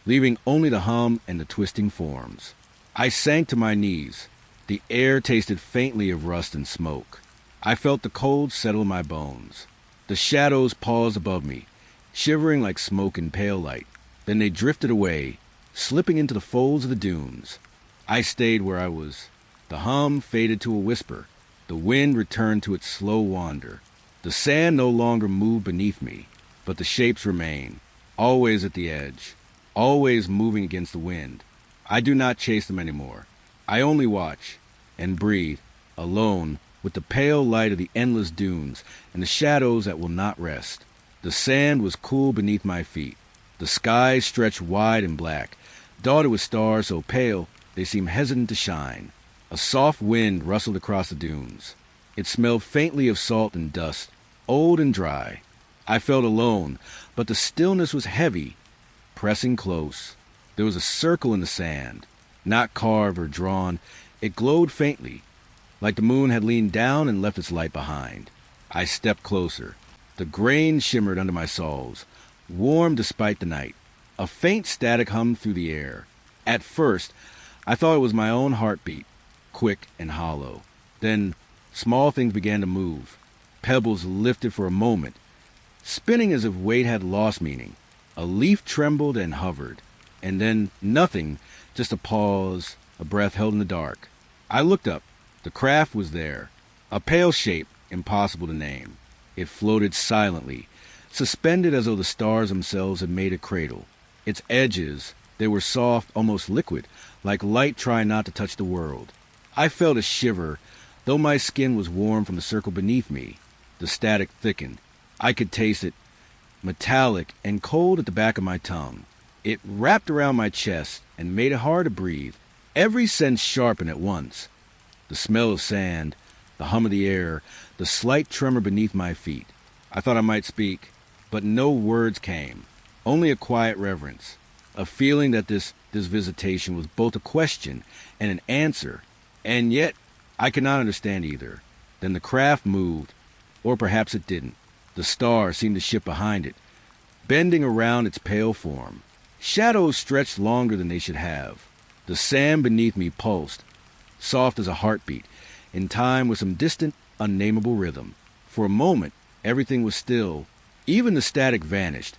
Speaker 1: leaving only the hum and the twisting forms. I sank to my knees. The air tasted faintly of rust and smoke. I felt the cold settle in my bones. The shadows paused above me, shivering like smoke in pale light. Then they drifted away, slipping into the folds of the dunes. I stayed where I was. The hum faded to a whisper. The wind returned to its slow wander. The sand no longer moved beneath me, but the shapes remained, always at the edge, always moving against the wind. I do not chase them anymore. I only watch and breathe, alone, with the pale light of the endless dunes and the shadows that will not rest. The sand was cool beneath my feet. The sky stretched wide and black, dotted with stars so pale they seemed hesitant to shine. A soft wind rustled across the dunes. It smelled faintly of salt and dust, old and dry. I felt alone, but the stillness was heavy, pressing close. There was a circle in the sand, not carved or drawn. It glowed faintly, like the moon had leaned down and left its light behind. I stepped closer. The grain shimmered under my soles, warm despite the night. A faint static hummed through the air. At first, I thought it was my own heartbeat, quick and hollow. Then, small things began to move. Pebbles lifted for a moment, spinning as if weight had lost meaning. A leaf trembled and hovered. And then nothing, just a pause, a breath held in the dark. I looked up. The craft was there, a pale shape, impossible to name. It floated silently, suspended as though the stars themselves had made a cradle. Its edges, they were soft, almost liquid, like light trying not to touch the world. I felt a shiver, though my skin was warm from the circle beneath me. The static thickened. I could taste it, metallic and cold at the back of my tongue. It wrapped around my chest and made it hard to breathe. Every sense sharpened at once. The smell of sand, the hum of the air, the slight tremor beneath my feet. I thought I might speak, but no words came. Only a quiet reverence, a feeling that this visitation was both a question and an answer, and yet I could not understand either. Then the craft moved, or perhaps it didn't. The stars seemed to shift behind it, bending around its pale form. Shadows stretched longer than they should have. The sand beneath me pulsed, soft as a heartbeat, in time with some distant, unnameable rhythm. For a moment, everything was still. Even the static vanished,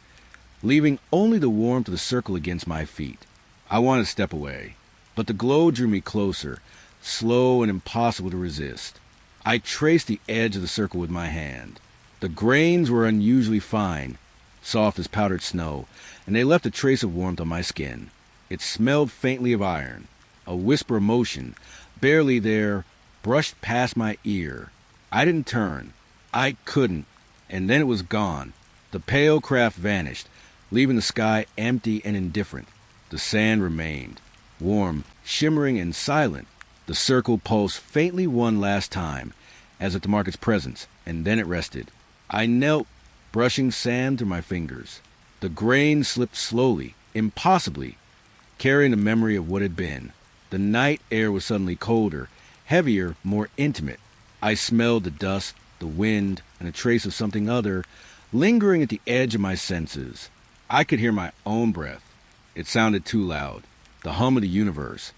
Speaker 1: leaving only the warmth of the circle against my feet. I wanted to step away, but the glow drew me closer, slow and impossible to resist. I traced the edge of the circle with my hand. The grains were unusually fine, soft as powdered snow, and they left a trace of warmth on my skin. It smelled faintly of iron. A whisper of motion, barely there, brushed past my ear. I didn't turn. I couldn't. And then it was gone. The pale craft vanished, leaving the sky empty and indifferent. The sand remained, warm, shimmering, and silent. The circle pulsed faintly one last time, as if to mark its presence, and then it rested. I knelt, brushing sand through my fingers. The grain slipped slowly, impossibly, carrying the memory of what had been. The night air was suddenly colder, heavier, more intimate. I smelled the dust, the wind, and a trace of something other, lingering at the edge of my senses. I could hear my own breath. It sounded too loud. The hum of the universe,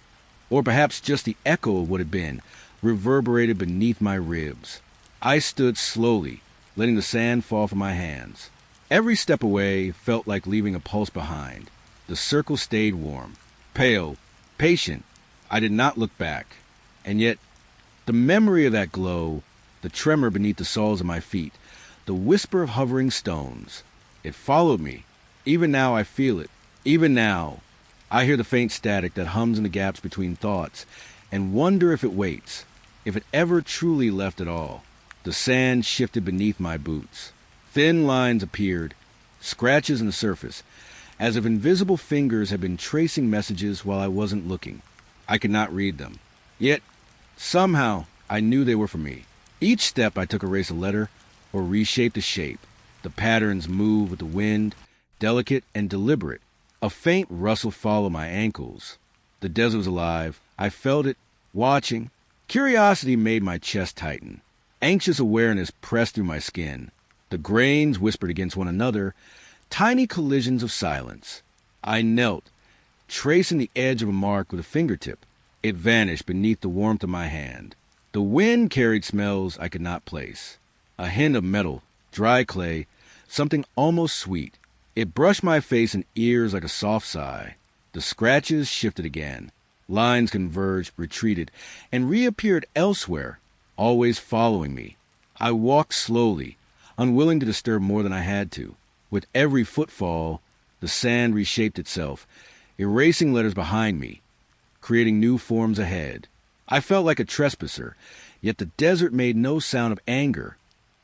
Speaker 1: or perhaps just the echo of what had been, reverberated beneath my ribs. I stood slowly, letting the sand fall from my hands. Every step away felt like leaving a pulse behind. The circle stayed warm, pale, patient. I did not look back. And yet, the memory of that glow, the tremor beneath the soles of my feet, the whisper of hovering stones, it followed me. Even now I feel it. Even now, I hear the faint static that hums in the gaps between thoughts, and wonder if it waits, if it ever truly left at all. The sand shifted beneath my boots. Thin lines appeared, scratches in the surface, as if invisible fingers had been tracing messages while I wasn't looking. I could not read them. Yet, somehow, I knew they were for me. Each step I took erased a letter or reshaped a shape. The patterns moved with the wind, delicate and deliberate. A faint rustle followed my ankles. The desert was alive. I felt it, watching. Curiosity made my chest tighten. Anxious awareness pressed through my skin. The grains whispered against one another, tiny collisions of silence. I knelt, tracing the edge of a mark with a fingertip. It vanished beneath the warmth of my hand. The wind carried smells I could not place. A hint of metal, dry clay, something almost sweet. It brushed my face and ears like a soft sigh. The scratches shifted again. Lines converged, retreated, and reappeared elsewhere, always following me. I walked slowly, unwilling to disturb more than I had to. With every footfall, the sand reshaped itself, erasing letters behind me, creating new forms ahead. I felt like a trespasser, Yet the desert made no sound of anger,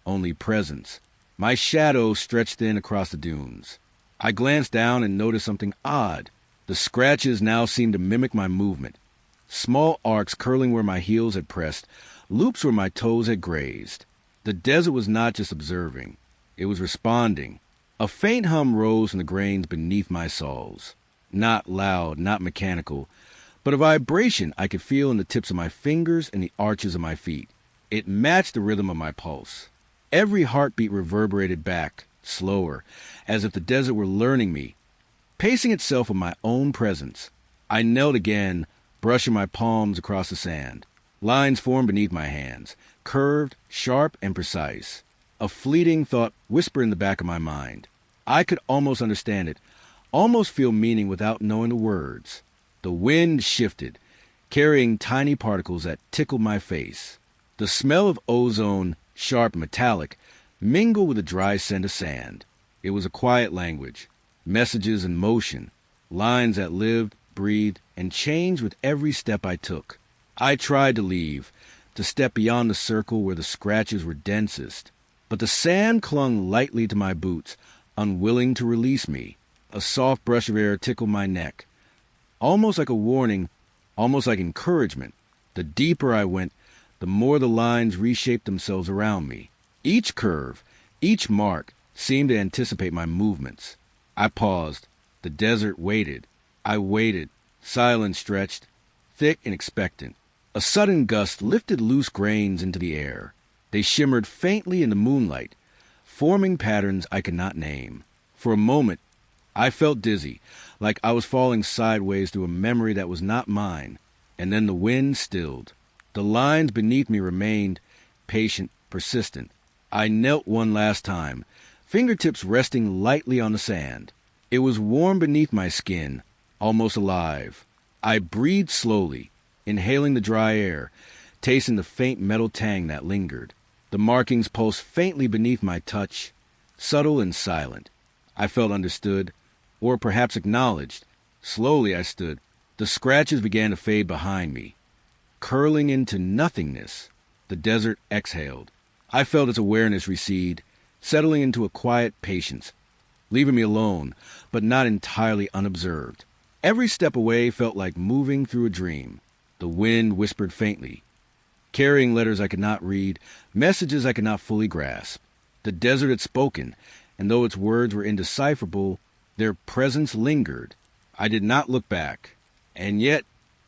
Speaker 1: only presence. My shadow stretched thin across the dunes. I glanced down and noticed something odd. The scratches now seemed to mimic my movement. Small arcs curling where my heels had pressed, loops where my toes had grazed. The desert was not just observing. It was responding. A faint hum rose from the grains beneath my soles. Not loud, not mechanical, but a vibration I could feel in the tips of my fingers and the arches of my feet. It matched the rhythm of my pulse. Every heartbeat reverberated back, slower, as if the desert were learning me, pacing itself with my own presence. I knelt again, brushing my palms across the sand. Lines formed beneath my hands, curved, sharp, and precise. A fleeting thought whispered in the back of my mind. I could almost understand it, almost feel meaning without knowing the words. The wind shifted, carrying tiny particles that tickled my face. The smell of ozone, sharp and metallic, mingled with the dry scent of sand. It was a quiet language, messages in motion, lines that lived, breathed, and changed with every step I took. I tried to leave, to step beyond the circle where the scratches were densest, but the sand clung lightly to my boots, unwilling to release me. A soft brush of air tickled my neck, almost like a warning, almost like encouragement. The deeper I went, the more the lines reshaped themselves around me. Each curve, each mark, seemed to anticipate my movements. I paused. The desert waited. I waited. Silence stretched, thick and expectant. A sudden gust lifted loose grains into the air. They shimmered faintly in the moonlight, forming patterns I could not name. For a moment, I felt dizzy, like I was falling sideways through a memory that was not mine. And then the wind stilled. The lines beneath me remained, patient, persistent. I knelt one last time, fingertips resting lightly on the sand. It was warm beneath my skin, almost alive. I breathed slowly, inhaling the dry air, tasting the faint metal tang that lingered. The markings pulsed faintly beneath my touch, subtle and silent. I felt understood, or perhaps acknowledged. Slowly I stood. The scratches began to fade behind me, curling into nothingness. The desert exhaled. I felt its awareness recede, settling into a quiet patience, leaving me alone, but not entirely unobserved. Every step away felt like moving through a dream. The wind whispered faintly, carrying letters I could not read, messages I could not fully grasp. The desert had spoken, and though its words were indecipherable, their presence lingered. I did not look back, and yet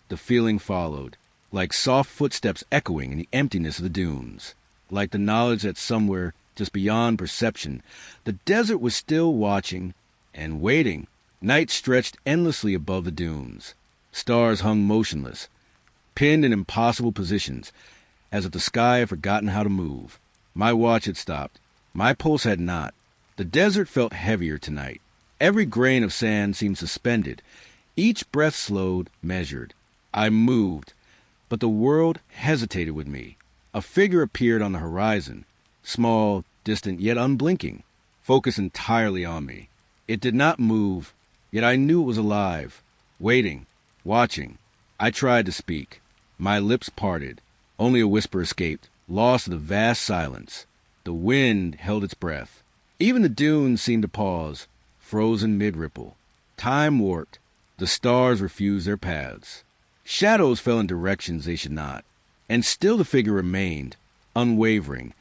Speaker 1: the feeling followed, like soft footsteps echoing in the emptiness of the dunes, like the knowledge that somewhere, just beyond perception, the desert was still watching and waiting. Night stretched endlessly above the dunes. Stars hung motionless, pinned in impossible positions, as if the sky had forgotten how to move. My watch had stopped. My pulse had not. The desert felt heavier tonight. Every grain of sand seemed suspended. Each breath slowed, measured. I moved, but the world hesitated with me. A figure appeared on the horizon, small, distant, yet unblinking, focused entirely on me. It did not move, yet I knew it was alive, waiting, watching. I tried to speak. My lips parted. Only a whisper escaped, lost in the vast silence. The wind held its breath. Even the dunes seemed to pause, frozen mid-ripple. Time warped. The stars refused their paths. Shadows fell in directions they should not. And still the figure remained, unwavering,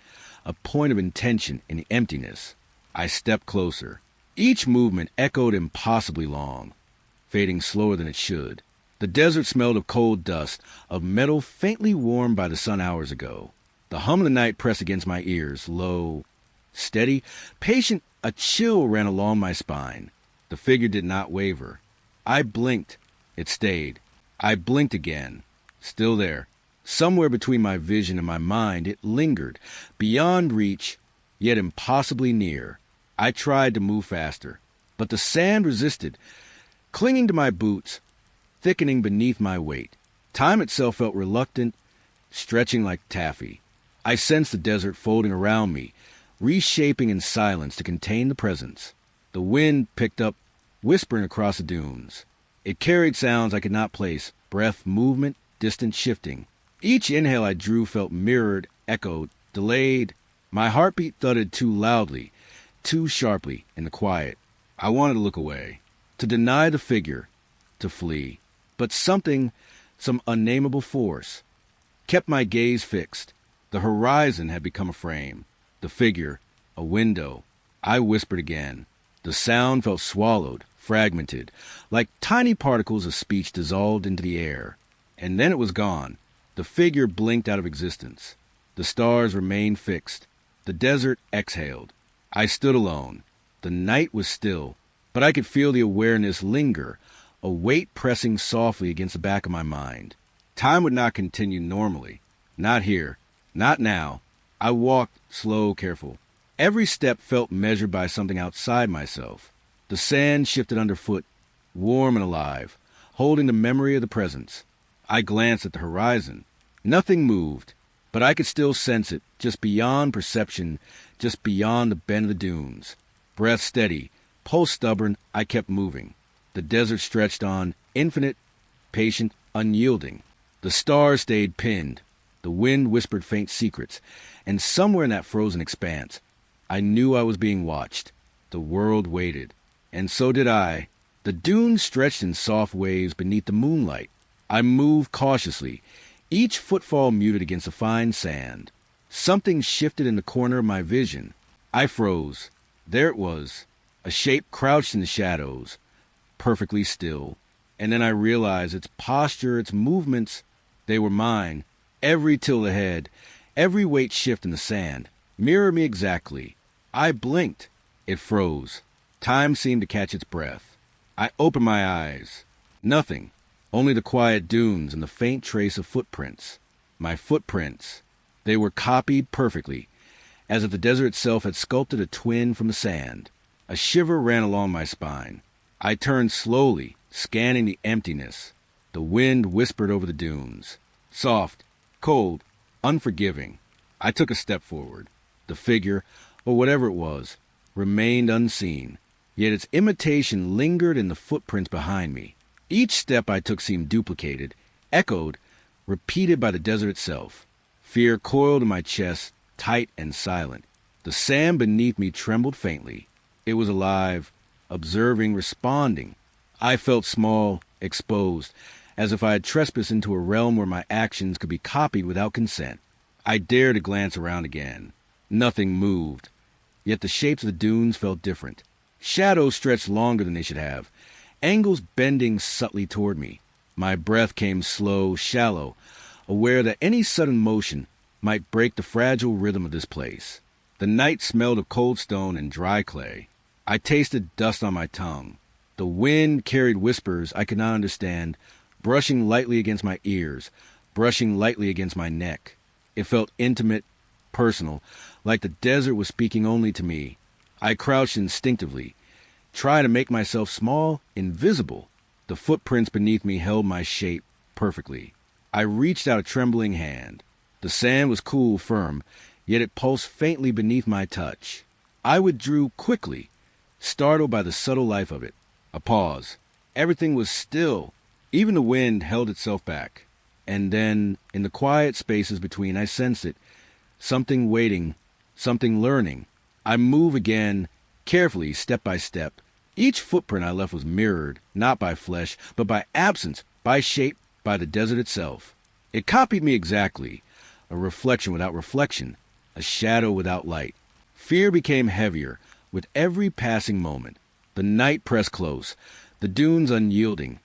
Speaker 1: a point of intention in the emptiness. I stepped closer. Each movement echoed impossibly long, fading slower than it should. The desert smelled of cold dust, of metal faintly warmed by the sun hours ago. The hum of the night pressed against my ears, low, steady, patient. A chill ran along my spine. The figure did not waver. I blinked. It stayed. I blinked again. Still there. Somewhere between my vision and my mind, it lingered, beyond reach, yet impossibly near. I tried to move faster, but the sand resisted, clinging to my boots, thickening beneath my weight. Time itself felt reluctant, stretching like taffy. I sensed the desert folding around me, reshaping in silence to contain the presence. The wind picked up, whispering across the dunes. It carried sounds I could not place, breath, movement, distance shifting. Each inhale I drew felt mirrored, echoed, delayed. My heartbeat thudded too loudly, too sharply in the quiet. I wanted to look away, to deny the figure, to flee. But something, some unnameable force, kept my gaze fixed. The horizon had become a frame, the figure, a window. I whispered again. The sound felt swallowed, fragmented, like tiny particles of speech dissolved into the air. And then it was gone. The figure blinked out of existence. The stars remained fixed. The desert exhaled. I stood alone. The night was still, but I could feel the awareness linger, a weight pressing softly against the back of my mind. Time would not continue normally. Not here. Not now. I walked, slow, careful. Every step felt measured by something outside myself. The sand shifted underfoot, warm and alive, holding the memory of the presence. I glanced at the horizon. Nothing moved, but I could still sense it, just beyond perception, just beyond the bend of the dunes. Breath steady, pulse stubborn, I kept moving. The desert stretched on, infinite, patient, unyielding. The stars stayed pinned. The wind whispered faint secrets, and somewhere in that frozen expanse, I knew I was being watched. The world waited, and so did I. The dunes stretched in soft waves beneath the moonlight. I moved cautiously, each footfall muted against the fine sand. Something shifted in the corner of my vision. I froze. There it was, a shape crouched in the shadows, perfectly still. And then I realized its posture, its movements, they were mine. Every tilt of the head, every weight shift in the sand, mirrored me exactly. I blinked. It froze. Time seemed to catch its breath. I opened my eyes. Nothing. Only the quiet dunes and the faint trace of footprints. My footprints. They were copied perfectly, as if the desert itself had sculpted a twin from the sand. A shiver ran along my spine. I turned slowly, scanning the emptiness. The wind whispered over the dunes. Soft, cold, unforgiving. I took a step forward. The figure, or whatever it was, remained unseen, yet its imitation lingered in the footprints behind me. Each step I took seemed duplicated, echoed, repeated by the desert itself. Fear coiled in my chest, tight and silent. The sand beneath me trembled faintly. It was alive, observing, responding. I felt small, exposed, as if I had trespassed into a realm where my actions could be copied without consent. I dared to glance around again. Nothing moved, yet the shapes of the dunes felt different. Shadows stretched longer than they should have, angles bending subtly toward me. My breath came slow, shallow, aware that any sudden motion might break the fragile rhythm of this place. The night smelled of cold stone and dry clay. I tasted dust on my tongue. The wind carried whispers I could not understand, brushing lightly against my ears, brushing lightly against my neck. It felt intimate, personal, like the desert was speaking only to me. I crouched instinctively, tried to make myself small, invisible. The footprints beneath me held my shape perfectly. I reached out a trembling hand. The sand was cool, firm, yet it pulsed faintly beneath my touch. I withdrew quickly, startled by the subtle life of it. A pause. Everything was still. Even the wind held itself back. And then, in the quiet spaces between, I sensed it. Something waiting, something learning. I moved again, carefully, step by step. Each footprint I left was mirrored, not by flesh, but by absence, by shape, by the desert itself. It copied me exactly, a reflection without reflection, a shadow without light. Fear became heavier with every passing moment. The night pressed close, the dunes unyielding,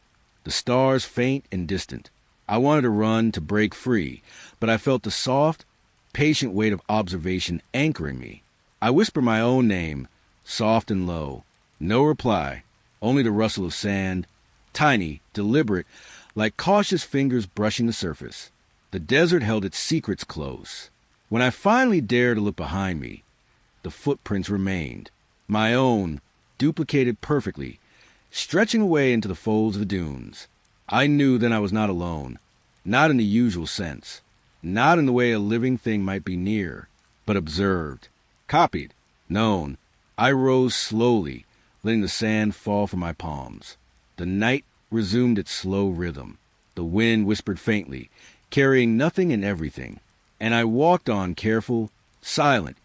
Speaker 1: the stars faint and distant. I wanted to run, to break free, but I felt the soft, patient weight of observation anchoring me. I whispered my own name, soft and low. No reply, only the rustle of sand, tiny, deliberate, like cautious fingers brushing the surface. The desert held its secrets close. When I finally dared to look behind me, the footprints remained, my own, duplicated perfectly, stretching away into the folds of the dunes. I knew then I was not alone, not in the usual sense, not in the way a living thing might be near, but observed, copied, known. I rose slowly, letting the sand fall from my palms. The night resumed its slow rhythm. The wind whispered faintly, carrying nothing and everything. And I walked on careful, silent,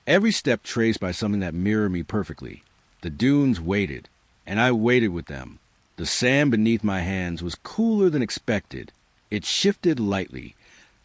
Speaker 1: every step traced by something that mirrored me perfectly. The dunes waited, and I waited with them. The sand beneath my hands was cooler than expected. It shifted lightly,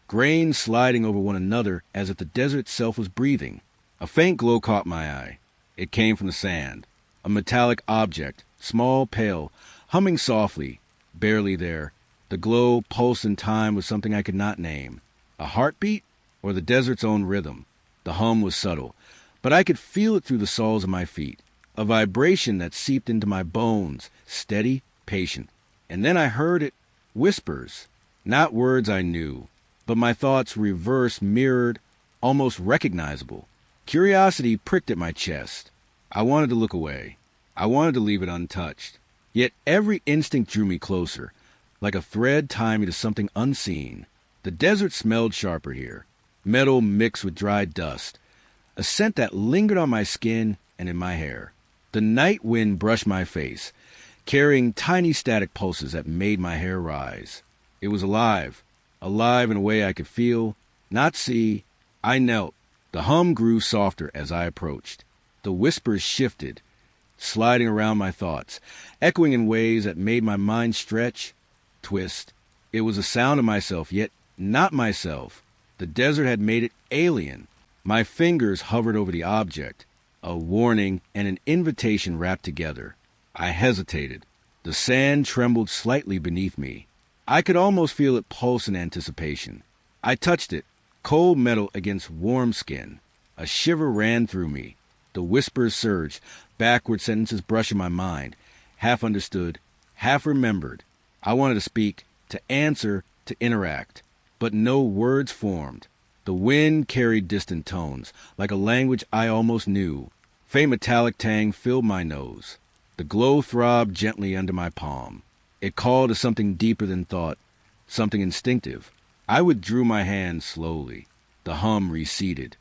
Speaker 1: grains sliding over one another as if the desert itself was breathing. A faint glow caught my eye. It came from the sand. A metallic object, small, pale, humming softly, barely there. The glow pulsed in time with something I could not name. A heartbeat or the desert's own rhythm? The hum was subtle, but I could feel it through the soles of my feet. A vibration that seeped into my bones, steady, patient. And then I heard it, whispers, not words I knew, but my thoughts reversed, mirrored, almost recognizable. Curiosity pricked at my chest. I wanted to look away. I wanted to leave it untouched. Yet every instinct drew me closer, like a thread tying me to something unseen. The desert smelled sharper here, metal mixed with dry dust, a scent that lingered on my skin and in my hair. The night wind brushed my face, carrying tiny static pulses that made my hair rise. It was alive, alive in a way I could feel, not see. I knelt. The hum grew softer as I approached. The whispers shifted, sliding around my thoughts, echoing in ways that made my mind stretch, twist. It was a sound of myself, yet not myself. The desert had made it alien. My fingers hovered over the object, a warning and an invitation wrapped together. I hesitated. The sand trembled slightly beneath me. I could almost feel it pulse in anticipation. I touched it, cold metal against warm skin. A shiver ran through me. The whispers surged, backward sentences brushing my mind, half understood, half remembered. I wanted to speak, to answer, to interact, but no words formed. The wind carried distant tones, like a language I almost knew. Faint metallic tang filled my nose. The glow throbbed gently under my palm. It called to something deeper than thought, something instinctive. I withdrew my hand slowly. The hum receded.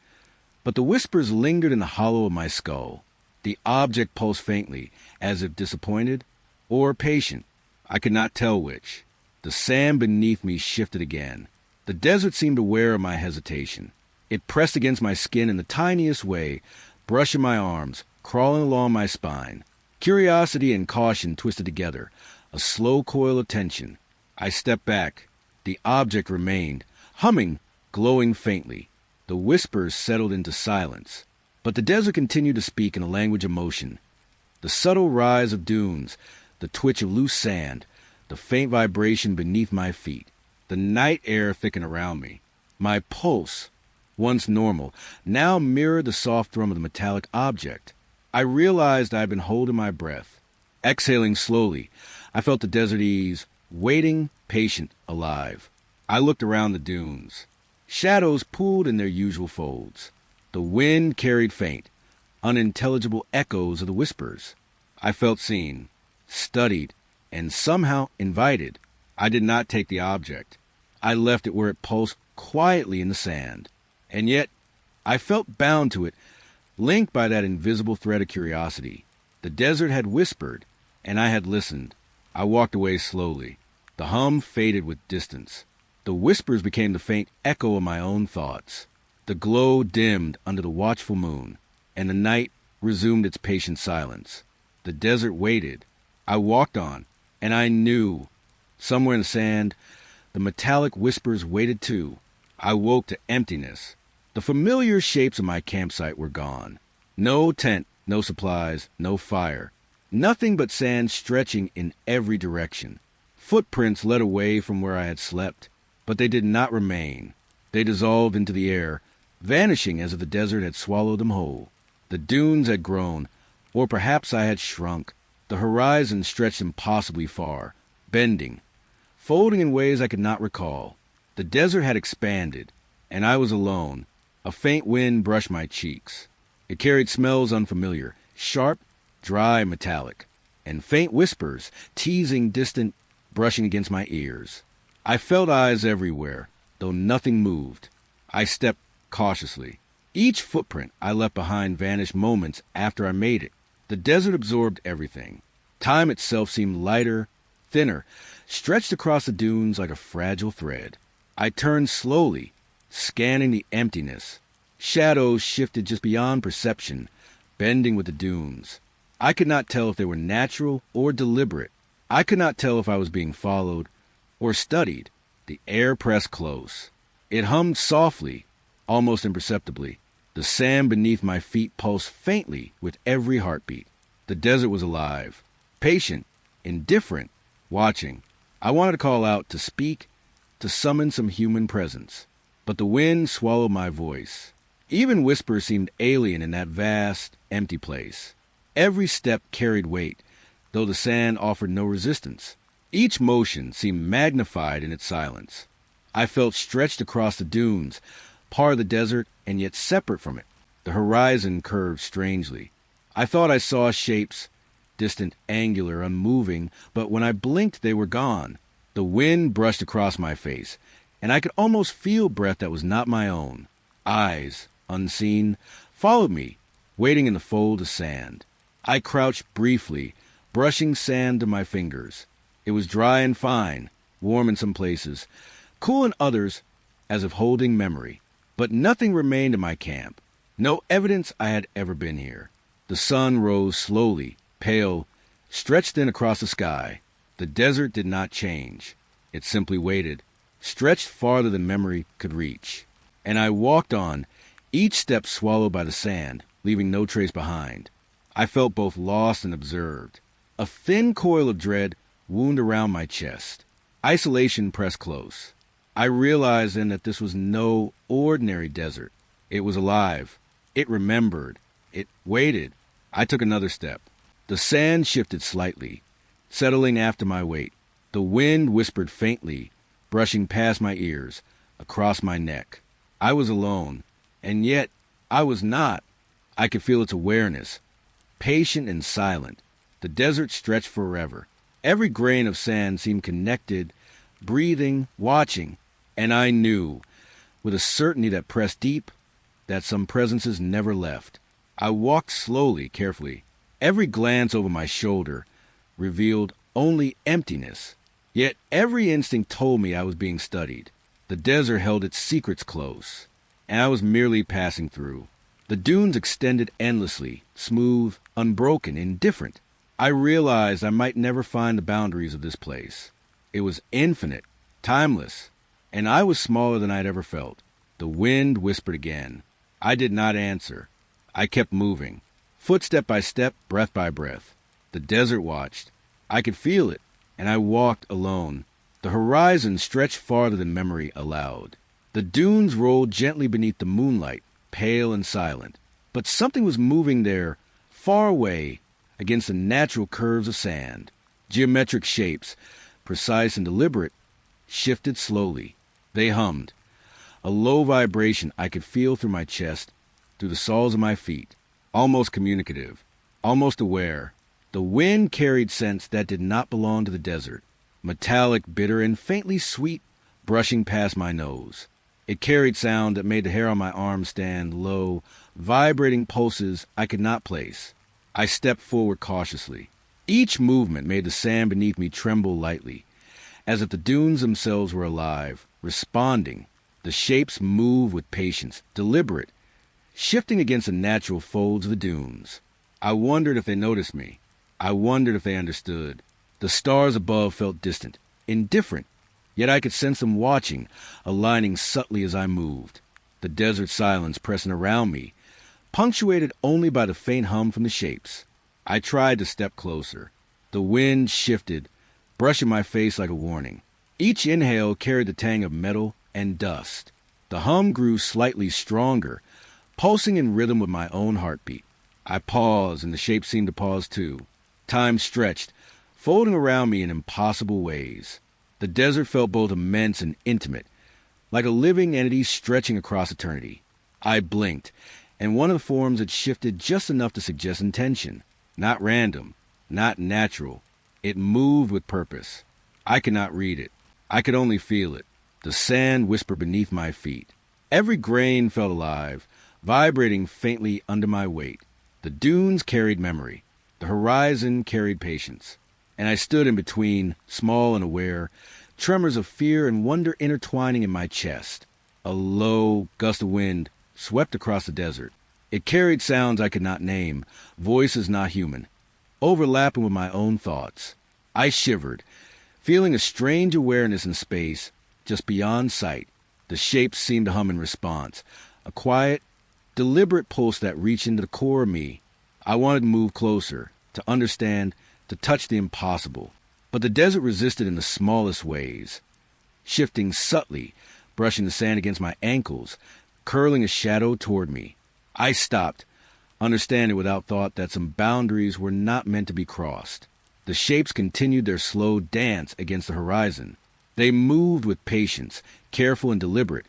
Speaker 1: But the whispers lingered in the hollow of my skull. The object pulsed faintly, as if disappointed or patient. I could not tell which. The sand beneath me shifted again. The desert seemed aware of my hesitation. It pressed against my skin in the tiniest way, brushing my arms, crawling along my spine. Curiosity and caution twisted together, a slow coil of tension. I stepped back. The object remained, humming, glowing faintly. The whispers settled into silence. But the desert continued to speak in a language of motion. The subtle rise of dunes, the twitch of loose sand, the faint vibration beneath my feet. The night air thickened around me. My pulse, once normal, now mirrored the soft thrum of the metallic object. I realized I had been holding my breath. Exhaling slowly, I felt the desert ease, waiting, patient, alive. I looked around the dunes. Shadows pooled in their usual folds. The wind carried faint, unintelligible echoes of the whispers. I felt seen, studied, and somehow invited. I did not take the object. I left it where it pulsed quietly in the sand. And yet, I felt bound to it, linked by that invisible thread of curiosity. The desert had whispered, and I had listened. I walked away slowly. The hum faded with distance. The whispers became the faint echo of my own thoughts. The glow dimmed under the watchful moon, and the night resumed its patient silence. The desert waited. I walked on, and I knew, somewhere in the sand, the metallic whispers waited too. I woke to emptiness. The familiar shapes of my campsite were gone. No tent, no supplies, no fire. Nothing but sand stretching in every direction. Footprints led away from where I had slept, but they did not remain. They dissolved into the air, vanishing as if the desert had swallowed them whole. The dunes had grown, or perhaps I had shrunk. The horizon stretched impossibly far, bending, folding in ways I could not recall. The desert had expanded, and I was alone. A faint wind brushed my cheeks. It carried smells unfamiliar, sharp, dry, metallic, and faint whispers, teasing, distant, brushing against my ears. I felt eyes everywhere, though nothing moved. I stepped cautiously. Each footprint I left behind vanished moments after I made it. The desert absorbed everything. Time itself seemed lighter, thinner, stretched across the dunes like a fragile thread. I turned slowly, scanning the emptiness. Shadows shifted just beyond perception, bending with the dunes. I could not tell if they were natural or deliberate. I could not tell if I was being followed or studied. The air pressed close. It hummed softly, almost imperceptibly. The sand beneath my feet pulsed faintly with every heartbeat. The desert was alive, patient, indifferent, watching. I wanted to call out, to speak, to summon some human presence. But the wind swallowed my voice. Even whispers seemed alien in that vast, empty place. Every step carried weight, though the sand offered no resistance. Each motion seemed magnified in its silence. I felt stretched across the dunes, part of the desert and yet separate from it. The horizon curved strangely. I thought I saw shapes, distant, angular, unmoving, but when I blinked they were gone. The wind brushed across my face, and I could almost feel breath that was not my own. Eyes, unseen, followed me, waiting in the fold of sand. I crouched briefly, brushing sand to my fingers. It was dry and fine, warm in some places, cool in others, as if holding memory. But nothing remained in my camp, no evidence I had ever been here. The sun rose slowly, pale, stretched thin across the sky. The desert did not change. It simply waited, stretched farther than memory could reach. And I walked on, each step swallowed by the sand, leaving no trace behind. I felt both lost and observed. A thin coil of dread wound around my chest. Isolation pressed close. I realized then that this was no ordinary desert. It was alive. It remembered. It waited. I took another step. The sand shifted slightly, settling after my weight. The wind whispered faintly, brushing past my ears, across my neck. I was alone, and yet I was not. I could feel its awareness, patient and silent. The desert stretched forever. Every grain of sand seemed connected, breathing, watching, and I knew, with a certainty that pressed deep, that some presences never left. I walked slowly, carefully. Every glance over my shoulder revealed only emptiness. Yet every instinct told me I was being studied. The desert held its secrets close, and I was merely passing through. The dunes extended endlessly, smooth, unbroken, indifferent. I realized I might never find the boundaries of this place. It was infinite, timeless, and I was smaller than I'd ever felt. The wind whispered again. I did not answer. I kept moving, footstep by step, breath by breath. The desert watched. I could feel it, and I walked alone. The horizon stretched farther than memory allowed. The dunes rolled gently beneath the moonlight, pale and silent. But something was moving there, far away, against the natural curves of sand. Geometric shapes, precise and deliberate, shifted slowly. They hummed. A low vibration I could feel through my chest, through the soles of my feet. Almost communicative, almost aware. The wind carried scents that did not belong to the desert. Metallic, bitter, and faintly sweet, brushing past my nose. It carried sound that made the hair on my arm stand low, vibrating pulses I could not place. I stepped forward cautiously. Each movement made the sand beneath me tremble lightly, as if the dunes themselves were alive, responding. The shapes moved with patience, deliberate, shifting against the natural folds of the dunes. I wondered if they noticed me. I wondered if they understood. The stars above felt distant, indifferent, yet I could sense them watching, aligning subtly as I moved. The desert silence pressing around me, punctuated only by the faint hum from the shapes. I tried to step closer. The wind shifted, brushing my face like a warning. Each inhale carried the tang of metal and dust. The hum grew slightly stronger, pulsing in rhythm with my own heartbeat. I paused, and the shapes seemed to pause too. Time stretched, folding around me in impossible ways. The desert felt both immense and intimate, like a living entity stretching across eternity. I blinked, and one of the forms had shifted just enough to suggest intention. Not random, not natural. It moved with purpose. I could not read it. I could only feel it. The sand whispered beneath my feet. Every grain felt alive, vibrating faintly under my weight. The dunes carried memory. The horizon carried patience. And I stood in between, small and aware, tremors of fear and wonder intertwining in my chest. A low gust of wind swept across the desert. It carried sounds I could not name, voices not human, overlapping with my own thoughts. I shivered, feeling a strange awareness in space, just beyond sight. The shapes seemed to hum in response, a quiet, deliberate pulse that reached into the core of me. I wanted to move closer, to understand, to touch the impossible. But the desert resisted in the smallest ways, shifting subtly, brushing the sand against my ankles, curling a shadow toward me. I stopped, understanding without thought that some boundaries were not meant to be crossed. The shapes continued their slow dance against the horizon. They moved with patience, careful and deliberate,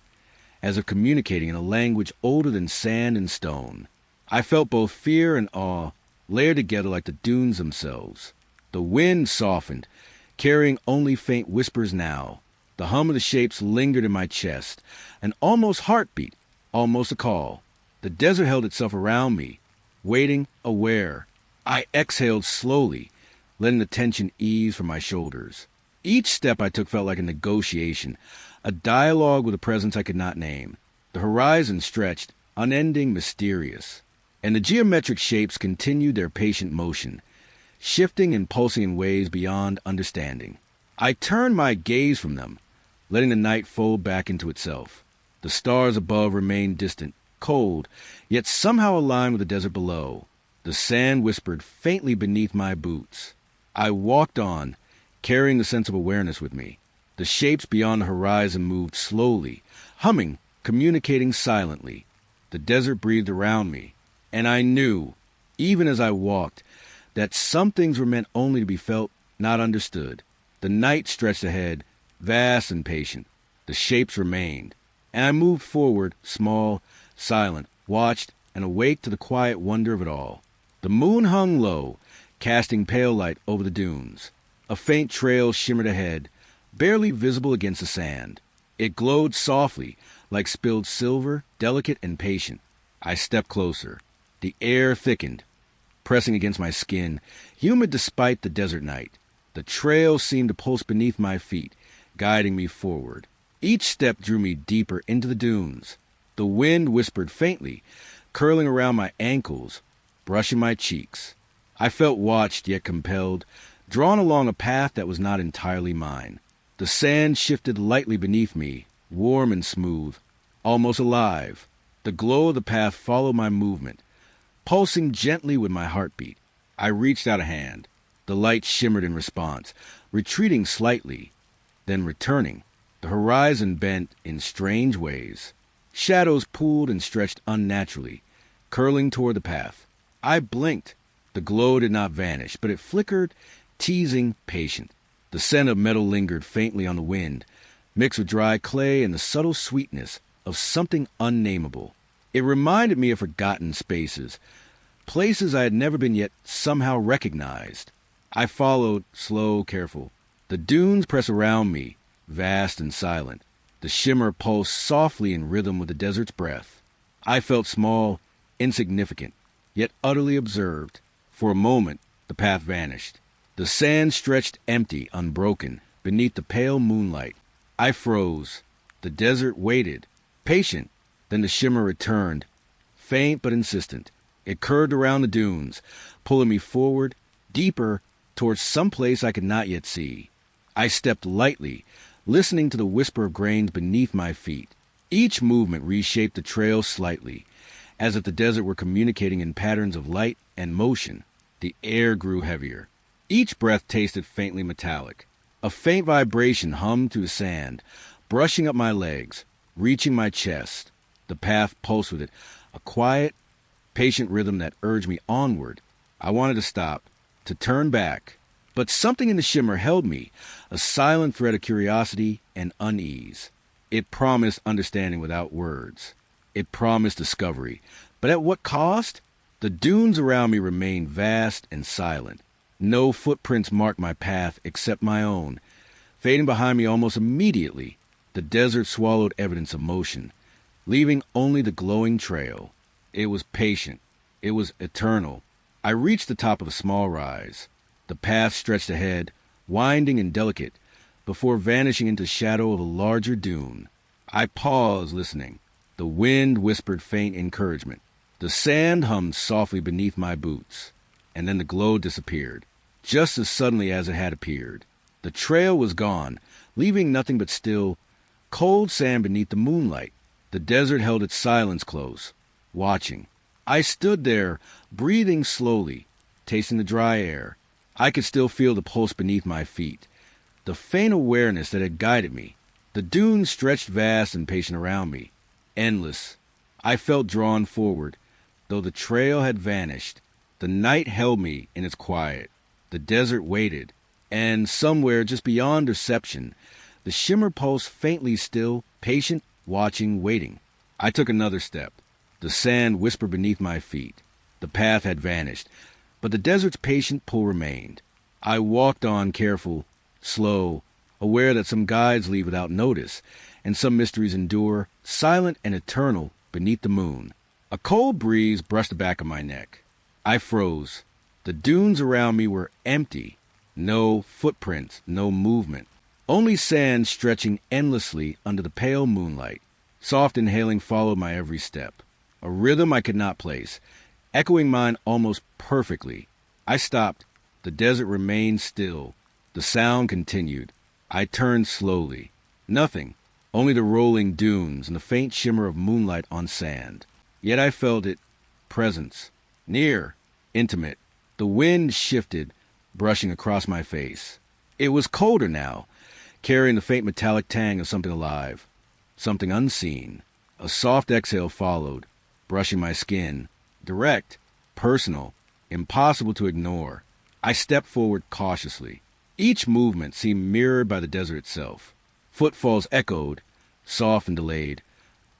Speaker 1: as if communicating in a language older than sand and stone. I felt both fear and awe, layered together like the dunes themselves. The wind softened, carrying only faint whispers now. The hum of the shapes lingered in my chest, an almost heartbeat, almost a call. The desert held itself around me, waiting, aware. I exhaled slowly, letting the tension ease from my shoulders. Each step I took felt like a negotiation, a dialogue with a presence I could not name. The horizon stretched, unending, mysterious, and the geometric shapes continued their patient motion, shifting and pulsing in ways beyond understanding. I turned my gaze from them, letting the night fold back into itself. The stars above remained distant, cold, yet somehow aligned with the desert below. The sand whispered faintly beneath my boots. I walked on, carrying the sense of awareness with me. The shapes beyond the horizon moved slowly, humming, communicating silently. The desert breathed around me, and I knew, even as I walked, that some things were meant only to be felt, not understood. The night stretched ahead, vast and patient. The shapes remained, and I moved forward, small, silent, watched, and awake to the quiet wonder of it all. The moon hung low, casting pale light over the dunes. A faint trail shimmered ahead, barely visible against the sand. It glowed softly, like spilled silver, delicate and patient. I stepped closer. The air thickened, pressing against my skin, humid despite the desert night. The trail seemed to pulse beneath my feet, guiding me forward. Each step drew me deeper into the dunes. The wind whispered faintly, curling around my ankles, brushing my cheeks. I felt watched yet compelled, drawn along a path that was not entirely mine. The sand shifted lightly beneath me, warm and smooth, almost alive. The glow of the path followed my movement, pulsing gently with my heartbeat. I reached out a hand. The light shimmered in response, retreating slightly, then returning. The horizon bent in strange ways. Shadows pooled and stretched unnaturally, curling toward the path. I blinked. The glow did not vanish, but it flickered, teasing, patient. The scent of metal lingered faintly on the wind, mixed with dry clay and the subtle sweetness of something unnameable. It reminded me of forgotten spaces, places I had never been yet somehow recognized. I followed, slow, careful. The dunes pressed around me, vast and silent. The shimmer pulsed softly in rhythm with the desert's breath. I felt small, insignificant, yet utterly observed. For a moment, the path vanished. The sand stretched empty, unbroken, beneath the pale moonlight. I froze. The desert waited, patient. Then the shimmer returned, faint but insistent. It curved around the dunes, pulling me forward, deeper, towards some place I could not yet see. I stepped lightly, listening to the whisper of grains beneath my feet. Each movement reshaped the trail slightly, as if the desert were communicating in patterns of light and motion. The air grew heavier. Each breath tasted faintly metallic. A faint vibration hummed through the sand, brushing up my legs, reaching my chest. The path pulsed with it, a quiet, patient rhythm that urged me onward. I wanted to stop, to turn back, but something in the shimmer held me, a silent thread of curiosity and unease. It promised understanding without words. It promised discovery. But at what cost? The dunes around me remained vast and silent. No footprints marked my path except my own. Fading behind me almost immediately, the desert swallowed evidence of motion, leaving only the glowing trail. It was patient. It was eternal. I reached the top of a small rise. The path stretched ahead, winding and delicate, before vanishing into shadow of a larger dune. I paused, listening. The wind whispered faint encouragement. The sand hummed softly beneath my boots. And then the glow disappeared, just as suddenly as it had appeared. The trail was gone, leaving nothing but still, cold sand beneath the moonlight. The desert held its silence close, watching. I stood there, breathing slowly, tasting the dry air. I could still feel the pulse beneath my feet, the faint awareness that had guided me. The dunes stretched vast and patient around me, endless. I felt drawn forward, though the trail had vanished. The night held me in its quiet. The desert waited, and somewhere just beyond perception, the shimmer pulsed faintly still, patient, watching, waiting. I took another step. The sand whispered beneath my feet. The path had vanished, but the desert's patient pull remained. I walked on, careful, slow, aware that some guides leave without notice, and some mysteries endure, silent and eternal, beneath the moon. A cold breeze brushed the back of my neck. I froze. The dunes around me were empty. No footprints, no movement. Only sand stretching endlessly under the pale moonlight. Soft inhaling followed my every step. A rhythm I could not place, echoing mine almost perfectly. I stopped. The desert remained still. The sound continued. I turned slowly. Nothing. Only the rolling dunes and the faint shimmer of moonlight on sand. Yet I felt it. Presence. Near. Intimate. The wind shifted, brushing across my face. It was colder now, carrying the faint metallic tang of something alive. Something unseen. A soft exhale followed, brushing my skin. Direct. Personal. Impossible to ignore. I stepped forward cautiously. Each movement seemed mirrored by the desert itself. Footfalls echoed, soft and delayed,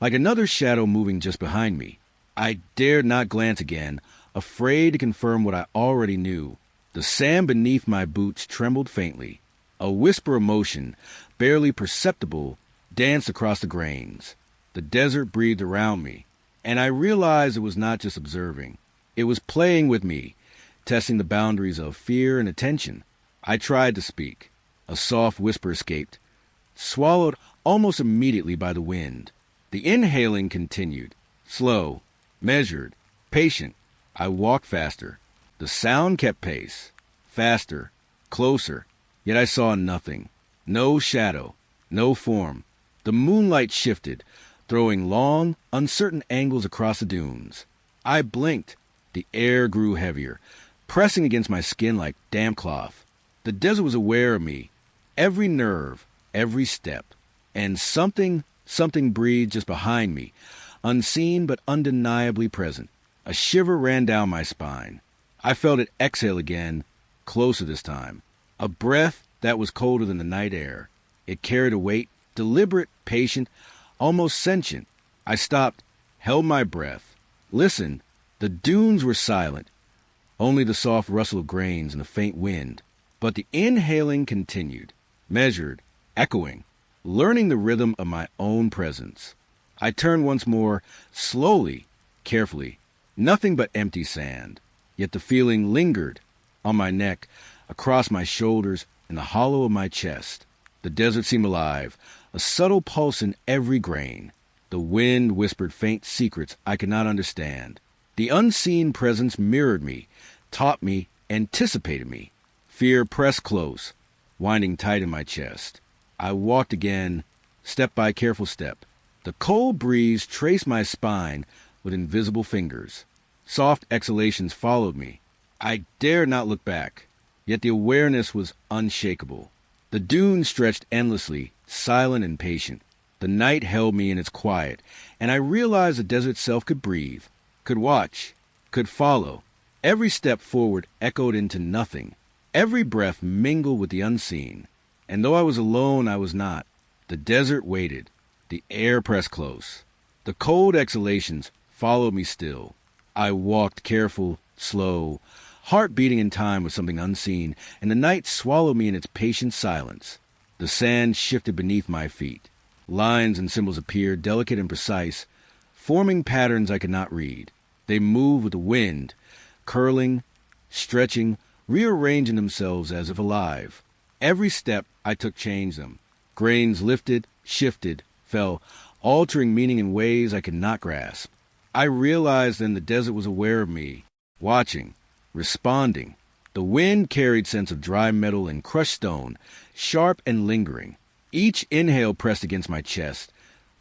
Speaker 1: like another shadow moving just behind me. I dared not glance again, afraid to confirm what I already knew. The sand beneath my boots trembled faintly. A whisper of motion, barely perceptible, danced across the grains. The desert breathed around me, and I realized it was not just observing. It was playing with me, testing the boundaries of fear and attention. I tried to speak. A soft whisper escaped, swallowed almost immediately by the wind. The inhaling continued, slow, measured, patient. I walked faster. The sound kept pace, faster, closer, yet I saw nothing. No shadow, no form. The moonlight shifted, throwing long, uncertain angles across the dunes. I blinked. The air grew heavier, pressing against my skin like damp cloth. The desert was aware of me, every nerve, every step. And something breathed just behind me, unseen but undeniably present. A shiver ran down my spine. I felt it exhale again, closer this time. A breath that was colder than the night air. It carried a weight, deliberate, patient, almost sentient. I stopped, held my breath, listened. The dunes were silent, only the soft rustle of grains and the faint wind. But the inhaling continued, measured, echoing, learning the rhythm of my own presence. I turned once more, slowly, carefully. Nothing but empty sand. Yet the feeling lingered on my neck, across my shoulders, in the hollow of my chest. The desert seemed alive, a subtle pulse in every grain. The wind whispered faint secrets I could not understand. The unseen presence mirrored me, taught me, anticipated me. Fear pressed close, winding tight in my chest. I walked again, step by careful step. The cold breeze traced my spine with invisible fingers. Soft exhalations followed me. I dared not look back, yet the awareness was unshakable. The dunes stretched endlessly, silent and patient. The night held me in its quiet, and I realized the desert itself could breathe, could watch, could follow. Every step forward echoed into nothing. Every breath mingled with the unseen. And though I was alone, I was not. The desert waited. The air pressed close. The cold exhalations followed me still. I walked careful, slow, heart beating in time with something unseen, and the night swallowed me in its patient silence. The sand shifted beneath my feet. Lines and symbols appeared, delicate and precise, forming patterns I could not read. They moved with the wind, curling, stretching, rearranging themselves as if alive. Every step I took changed them. Grains lifted, shifted, fell, altering meaning in ways I could not grasp. I realized then the desert was aware of me, watching, responding. The wind carried scents of dry metal and crushed stone, sharp and lingering. Each inhale pressed against my chest,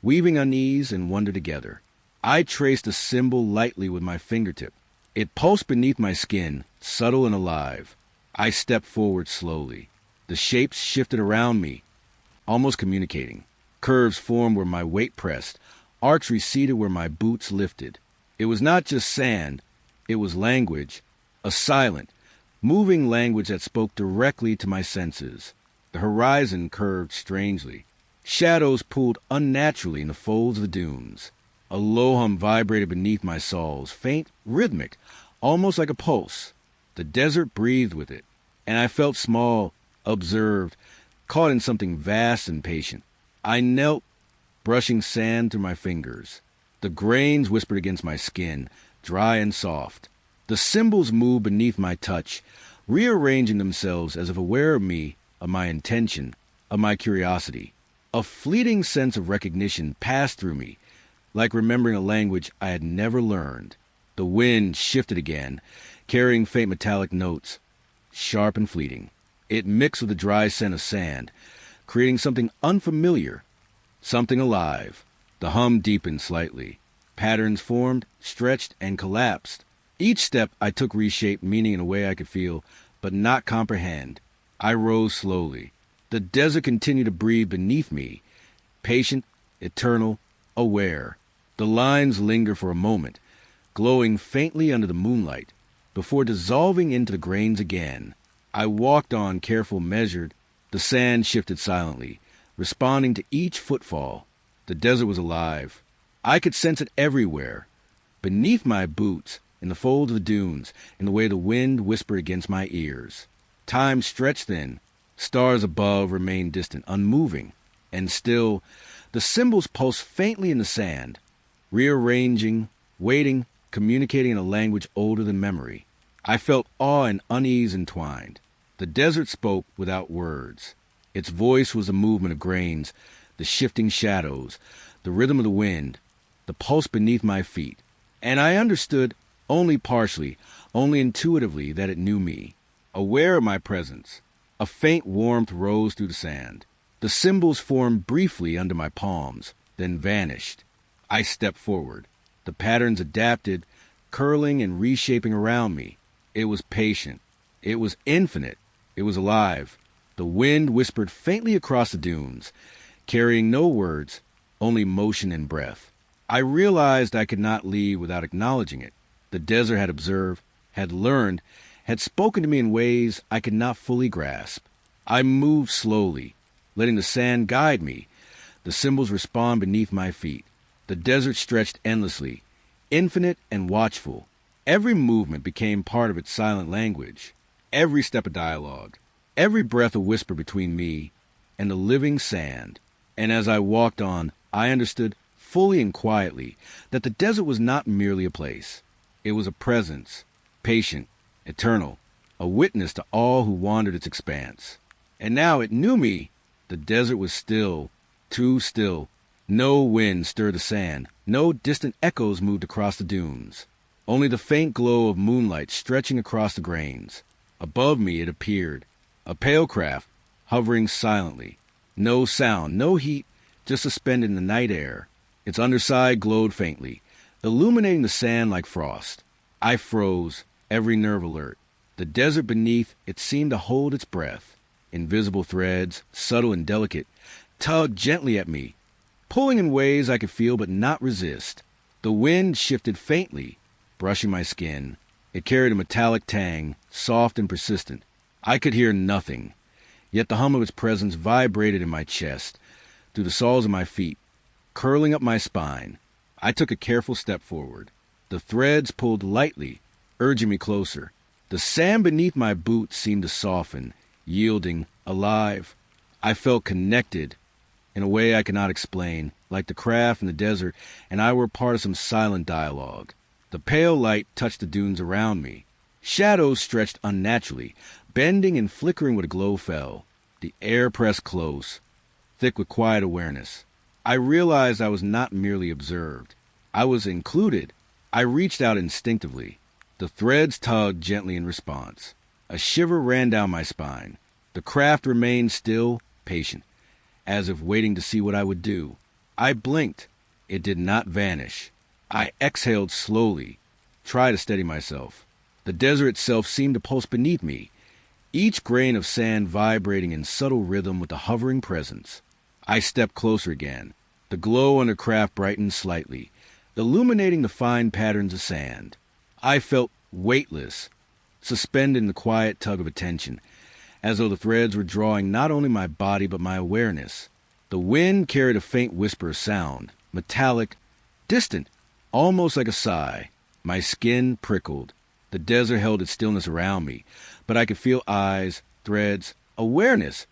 Speaker 1: weaving unease and wonder together. I traced a symbol lightly with my fingertip. It pulsed beneath my skin, subtle and alive. I stepped forward slowly. The shapes shifted around me, almost communicating. Curves formed where my weight pressed. Arcs receded where my boots lifted. It was not just sand. It was language, a silent, moving language that spoke directly to my senses. The horizon curved strangely. Shadows pulled unnaturally in the folds of the dunes. A low hum vibrated beneath my soles, faint, rhythmic, almost like a pulse. The desert breathed with it, and I felt small, observed, caught in something vast and patient. I knelt, brushing sand through my fingers. The grains whispered against my skin, dry and soft. The symbols moved beneath my touch, rearranging themselves as if aware of me, of my intention, of my curiosity. A fleeting sense of recognition passed through me, like remembering a language I had never learned. The wind shifted again, carrying faint metallic notes, sharp and fleeting. It mixed with the dry scent of sand, creating something unfamiliar, something alive. The hum deepened slightly. Patterns formed, stretched, and collapsed. Each step I took reshaped meaning in a way I could feel, but not comprehend. I rose slowly. The desert continued to breathe beneath me, patient, eternal, aware. The lines lingered for a moment, glowing faintly under the moonlight, before dissolving into the grains again. I walked on, careful, measured. The sand shifted silently, responding to each footfall. The desert was alive. I could sense it everywhere, beneath my boots, in the folds of the dunes, in the way the wind whispered against my ears. Time stretched then. Stars above remained distant, unmoving, and still the symbols pulsed faintly in the sand, rearranging, waiting, communicating in a language older than memory. I felt awe and unease entwined. The desert spoke without words. Its voice was the movement of grains, the shifting shadows, the rhythm of the wind, the pulse beneath my feet. And I understood only partially, only intuitively, that it knew me. Aware of my presence, a faint warmth rose through the sand. The symbols formed briefly under my palms, then vanished. I stepped forward. The patterns adapted, curling and reshaping around me. It was patient. It was infinite. It was alive. The wind whispered faintly across the dunes, carrying no words, only motion and breath. I realized I could not leave without acknowledging it. The desert had observed, had learned, had spoken to me in ways I could not fully grasp. I moved slowly, letting the sand guide me, the symbols respond beneath my feet. The desert stretched endlessly, infinite and watchful. Every movement became part of its silent language, every step a dialogue, every breath a whisper between me and the living sand. And as I walked on, I understood fully and quietly that the desert was not merely a place. It was a presence, patient, eternal, a witness to all who wandered its expanse. And now it knew me. The desert was still, too still. No wind stirred the sand. No distant echoes moved across the dunes. Only the faint glow of moonlight stretching across the grains. Above me it appeared, a pale craft, hovering silently. No sound, no heat, just suspended in the night air. Its underside glowed faintly, illuminating the sand like frost. I froze, every nerve alert. The desert beneath it seemed to hold its breath. Invisible threads, subtle and delicate, tugged gently at me, pulling in ways I could feel but not resist. The wind shifted faintly, brushing my skin. It carried a metallic tang, soft and persistent. I could hear nothing, yet the hum of its presence vibrated in my chest, through the soles of my feet, curling up my spine. I took a careful step forward. The threads pulled lightly, urging me closer. The sand beneath my boots seemed to soften, yielding, alive. I felt connected in a way I cannot explain, like the craft in the desert and I were part of some silent dialogue. The pale light touched the dunes around me. Shadows stretched unnaturally, bending and flickering where the glow fell. The air pressed close, thick with quiet awareness. I realized I was not merely observed. I was included. I reached out instinctively. The threads tugged gently in response. A shiver ran down my spine. The craft remained still, patient, as if waiting to see what I would do. I blinked. It did not vanish. I exhaled slowly, tried to steady myself. The desert itself seemed to pulse beneath me, each grain of sand vibrating in subtle rhythm with a hovering presence. I stepped closer again. The glow on the craft brightened slightly, illuminating the fine patterns of sand. I felt weightless, suspended in the quiet tug of attention, as though the threads were drawing not only my body but my awareness. The wind carried a faint whisper of sound, metallic, distant, almost like a sigh. My skin prickled. The desert held its stillness around me, but I could feel eyes, threads, awareness,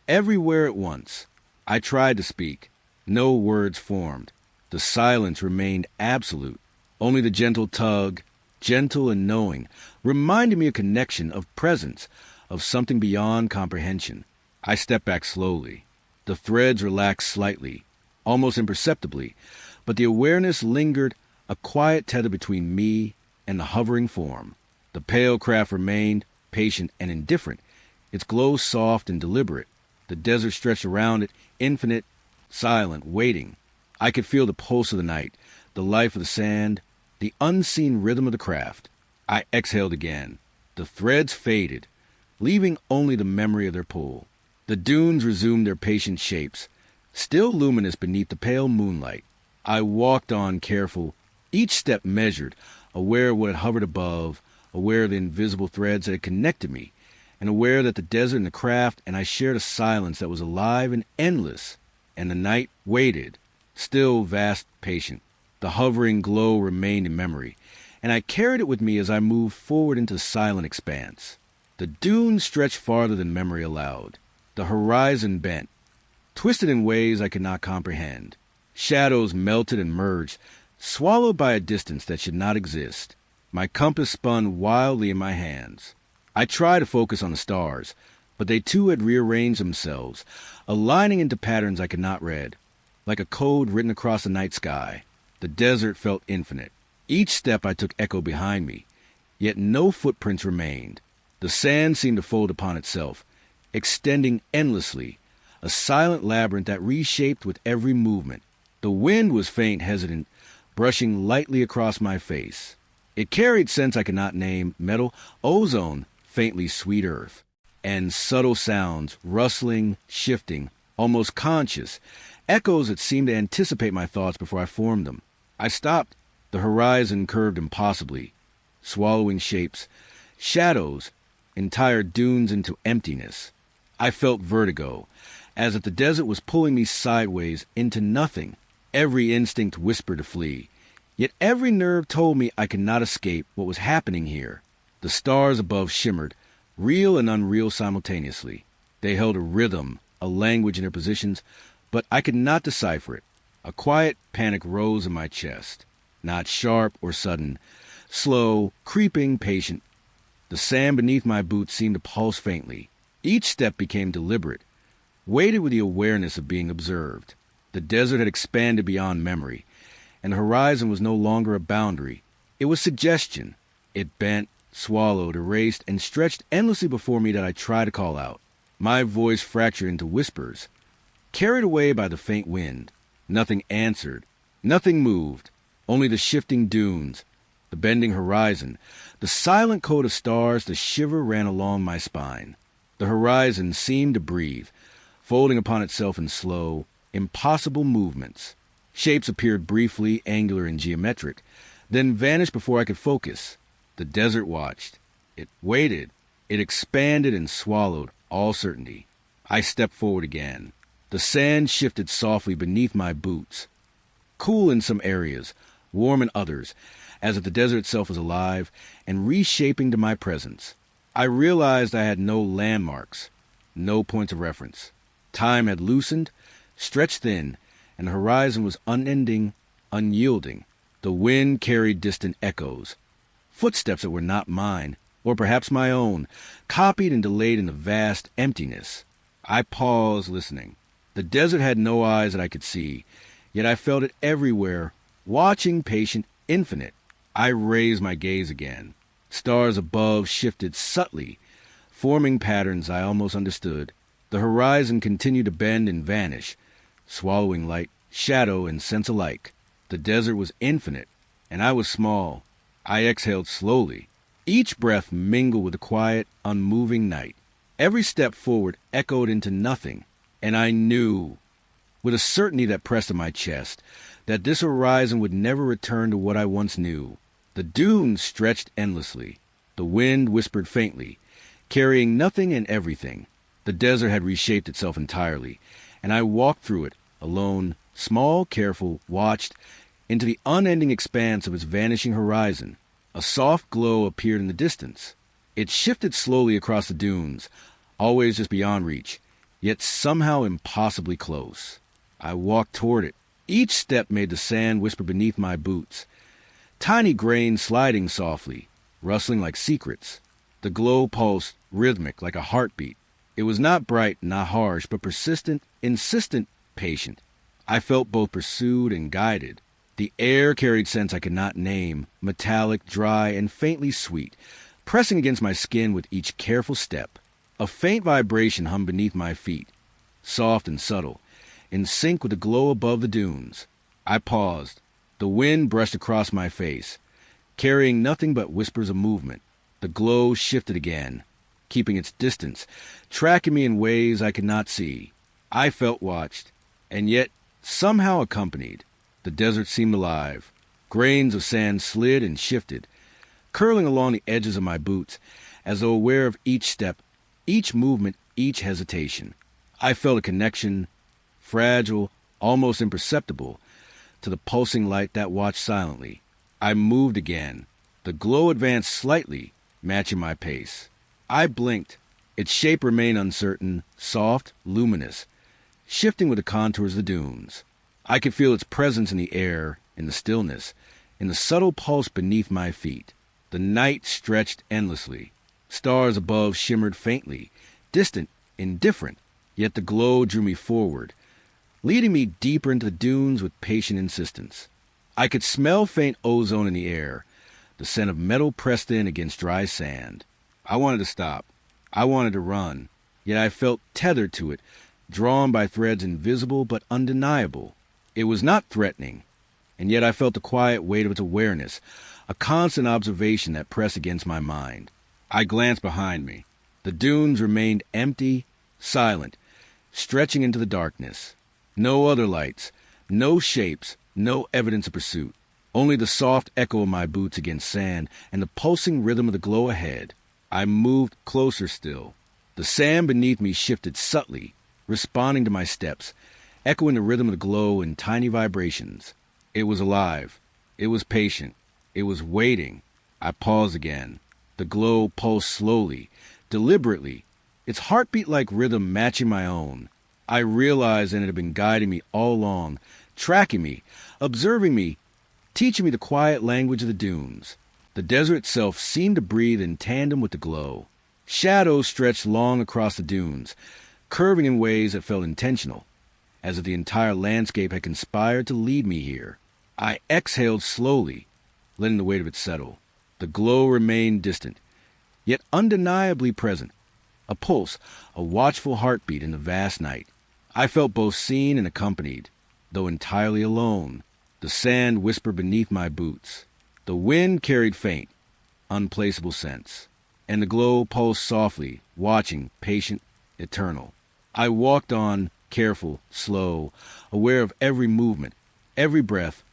Speaker 1: everywhere at once. I tried to speak. No words formed. The silence remained absolute. Only the gentle tug, gentle and knowing, reminded me of connection, of presence, of something beyond comprehension. I stepped back slowly. The threads relaxed slightly, almost imperceptibly, but the awareness lingered, a quiet tether between me and the hovering form. The pale craft remained, patient and indifferent, its glow soft and deliberate. The desert stretched around it, infinite, silent, waiting. I could feel the pulse of the night, the life of the sand, the unseen rhythm of the craft. I exhaled again. The threads faded, leaving only the memory of their pull. The dunes resumed their patient shapes, still luminous beneath the pale moonlight. I walked on careful, each step measured, aware of what had hovered above, aware of the invisible threads that had connected me, and aware that the desert and the craft and I shared a silence that was alive and endless. And the night waited, still vast, patient. The hovering glow remained in memory, and I carried it with me as I moved forward into the silent expanse. The dunes stretched farther than memory allowed. The horizon bent, twisted in ways I could not comprehend. Shadows melted and merged, swallowed by a distance that should not exist. My compass spun wildly in my hands. I tried to focus on the stars, but they too had rearranged themselves, aligning into patterns I could not read, like a code written across the night sky. The desert felt infinite. Each step I took echoed behind me, yet no footprints remained. The sand seemed to fold upon itself, extending endlessly, a silent labyrinth that reshaped with every movement. The wind was faint, hesitant, brushing lightly across my face. It carried scents I could not name, metal, ozone, faintly sweet earth, and subtle sounds, rustling, shifting, almost conscious, echoes that seemed to anticipate my thoughts before I formed them. I stopped. The horizon curved impossibly, swallowing shapes, shadows, entire dunes into emptiness. I felt vertigo, as if the desert was pulling me sideways into nothing. Every instinct whispered to flee, yet every nerve told me I could not escape what was happening here. The stars above shimmered, real and unreal simultaneously. They held a rhythm, a language in their positions, but I could not decipher it. A quiet panic rose in my chest, not sharp or sudden, slow, creeping, patient. The sand beneath my boots seemed to pulse faintly. Each step became deliberate, weighted with the awareness of being observed. The desert had expanded beyond memory, and the horizon was no longer a boundary. It was suggestion. It bent, swallowed, erased, and stretched endlessly before me that I tried to call out. My voice fractured into whispers, carried away by the faint wind. Nothing answered. Nothing moved. Only the shifting dunes, the bending horizon, the silent code of stars. The shiver ran along my spine. The horizon seemed to breathe, folding upon itself in slow, impossible movements. Shapes appeared briefly, angular and geometric, then vanished before I could focus. The desert watched. It waited. It expanded and swallowed all certainty. I stepped forward again. The sand shifted softly beneath my boots, cool in some areas, warm in others, as if the desert itself was alive and reshaping to my presence. I realized I had no landmarks, no points of reference. Time had loosened, stretched thin, and the horizon was unending, unyielding. The wind carried distant echoes, footsteps that were not mine, or perhaps my own, copied and delayed in the vast emptiness. I paused, listening. The desert had no eyes that I could see, yet I felt it everywhere, watching, patient, infinite. I raised my gaze again. Stars above shifted subtly, forming patterns I almost understood. The horizon continued to bend and vanish, swallowing light, shadow, and sense alike. The desert was infinite, and I was small. I exhaled slowly. Each breath mingled with the quiet, unmoving night. Every step forward echoed into nothing, and I knew, with a certainty that pressed on my chest, that this horizon would never return to what I once knew. The dunes stretched endlessly. The wind whispered faintly, carrying nothing and everything. The desert had reshaped itself entirely, and I walked through it, alone, small, careful, watched, into the unending expanse of its vanishing horizon. A soft glow appeared in the distance. It shifted slowly across the dunes, always just beyond reach, yet somehow impossibly close. I walked toward it. Each step made the sand whisper beneath my boots, tiny grains sliding softly, rustling like secrets. The glow pulsed, rhythmic, like a heartbeat. It was not bright, not harsh, but persistent, insistent, patient. I felt both pursued and guided. The air carried scents I could not name, metallic, dry, and faintly sweet, pressing against my skin with each careful step. A faint vibration hummed beneath my feet, soft and subtle, in sync with the glow above the dunes. I paused. The wind brushed across my face, carrying nothing but whispers of movement. The glow shifted again, keeping its distance, tracking me in ways I could not see. I felt watched, and yet somehow accompanied. The desert seemed alive. Grains of sand slid and shifted, curling along the edges of my boots, as though aware of each step, each movement, each hesitation. I felt a connection, fragile, almost imperceptible, to the pulsing light that watched silently. I moved again. The glow advanced slightly, matching my pace. I blinked. Its shape remained uncertain, soft, luminous, shifting with the contours of the dunes. I could feel its presence in the air, in the stillness, in the subtle pulse beneath my feet. The night stretched endlessly. Stars above shimmered faintly, distant, indifferent, yet the glow drew me forward, leading me deeper into the dunes with patient insistence. I could smell faint ozone in the air, the scent of metal pressed in against dry sand. I wanted to stop. I wanted to run, yet I felt tethered to it, drawn by threads invisible but undeniable. It was not threatening, and yet I felt the quiet weight of its awareness, a constant observation that pressed against my mind. I glanced behind me. The dunes remained empty, silent, stretching into the darkness. No other lights, no shapes, no evidence of pursuit. Only the soft echo of my boots against sand and the pulsing rhythm of the glow ahead. I moved closer still. The sand beneath me shifted subtly, responding to my steps, echoing the rhythm of the glow in tiny vibrations. It was alive. It was patient. It was waiting. I paused again. The glow pulsed slowly, deliberately, its heartbeat-like rhythm matching my own. I realized that it had been guiding me all along, tracking me, observing me, teaching me the quiet language of the dunes. The desert itself seemed to breathe in tandem with the glow. Shadows stretched long across the dunes, curving in ways that felt intentional, as if the entire landscape had conspired to lead me here. I exhaled slowly, letting the weight of it settle. The glow remained distant, yet undeniably present. A pulse, a watchful heartbeat in the vast night. I felt both seen and accompanied, though entirely alone. The sand whispered beneath my boots. The wind carried faint, unplaceable scents, and the glow pulsed softly, watching, patient, eternal. I walked on, careful, slow, aware of every movement, every breath,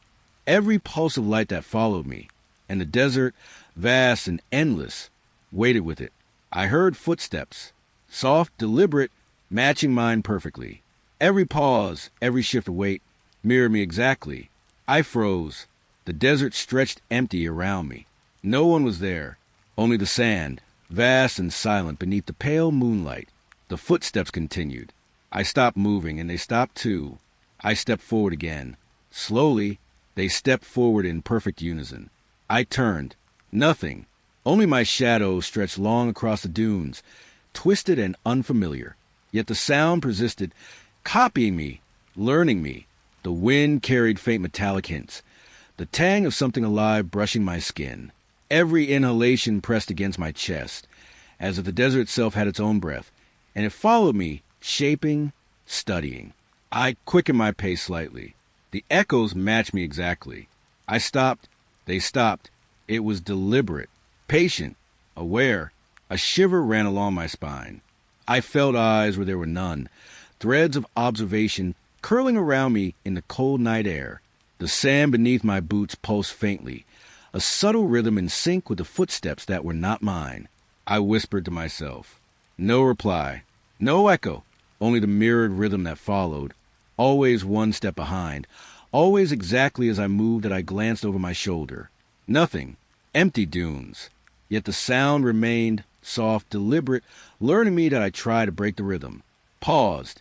Speaker 1: every pulse of light that followed me, and the desert, vast and endless, waited with it. I heard footsteps, soft, deliberate, matching mine perfectly. Every pause, every shift of weight, mirrored me exactly. I froze. The desert stretched empty around me. No one was there, only the sand, vast and silent beneath the pale moonlight. The footsteps continued. I stopped moving, and they stopped too. I stepped forward again. Slowly, they stepped forward in perfect unison. I turned. Nothing. Only my shadow stretched long across the dunes, twisted and unfamiliar. Yet the sound persisted, copying me, learning me. The wind carried faint metallic hints, the tang of something alive brushing my skin. Every inhalation pressed against my chest, as if the desert itself had its own breath, and it followed me, shaping, studying. I quickened my pace slightly. The echoes matched me exactly. I stopped. They stopped. It was deliberate, patient, aware. A shiver ran along my spine. I felt eyes where there were none, threads of observation curling around me in the cold night air. The sand beneath my boots pulsed faintly, a subtle rhythm in sync with the footsteps that were not mine. I whispered to myself. No reply, no echo, only the mirrored rhythm that followed, always one step behind, always exactly as I moved that I glanced over my shoulder. Nothing, empty dunes. Yet the sound remained, soft, deliberate, learning me that I tried to break the rhythm. Paused,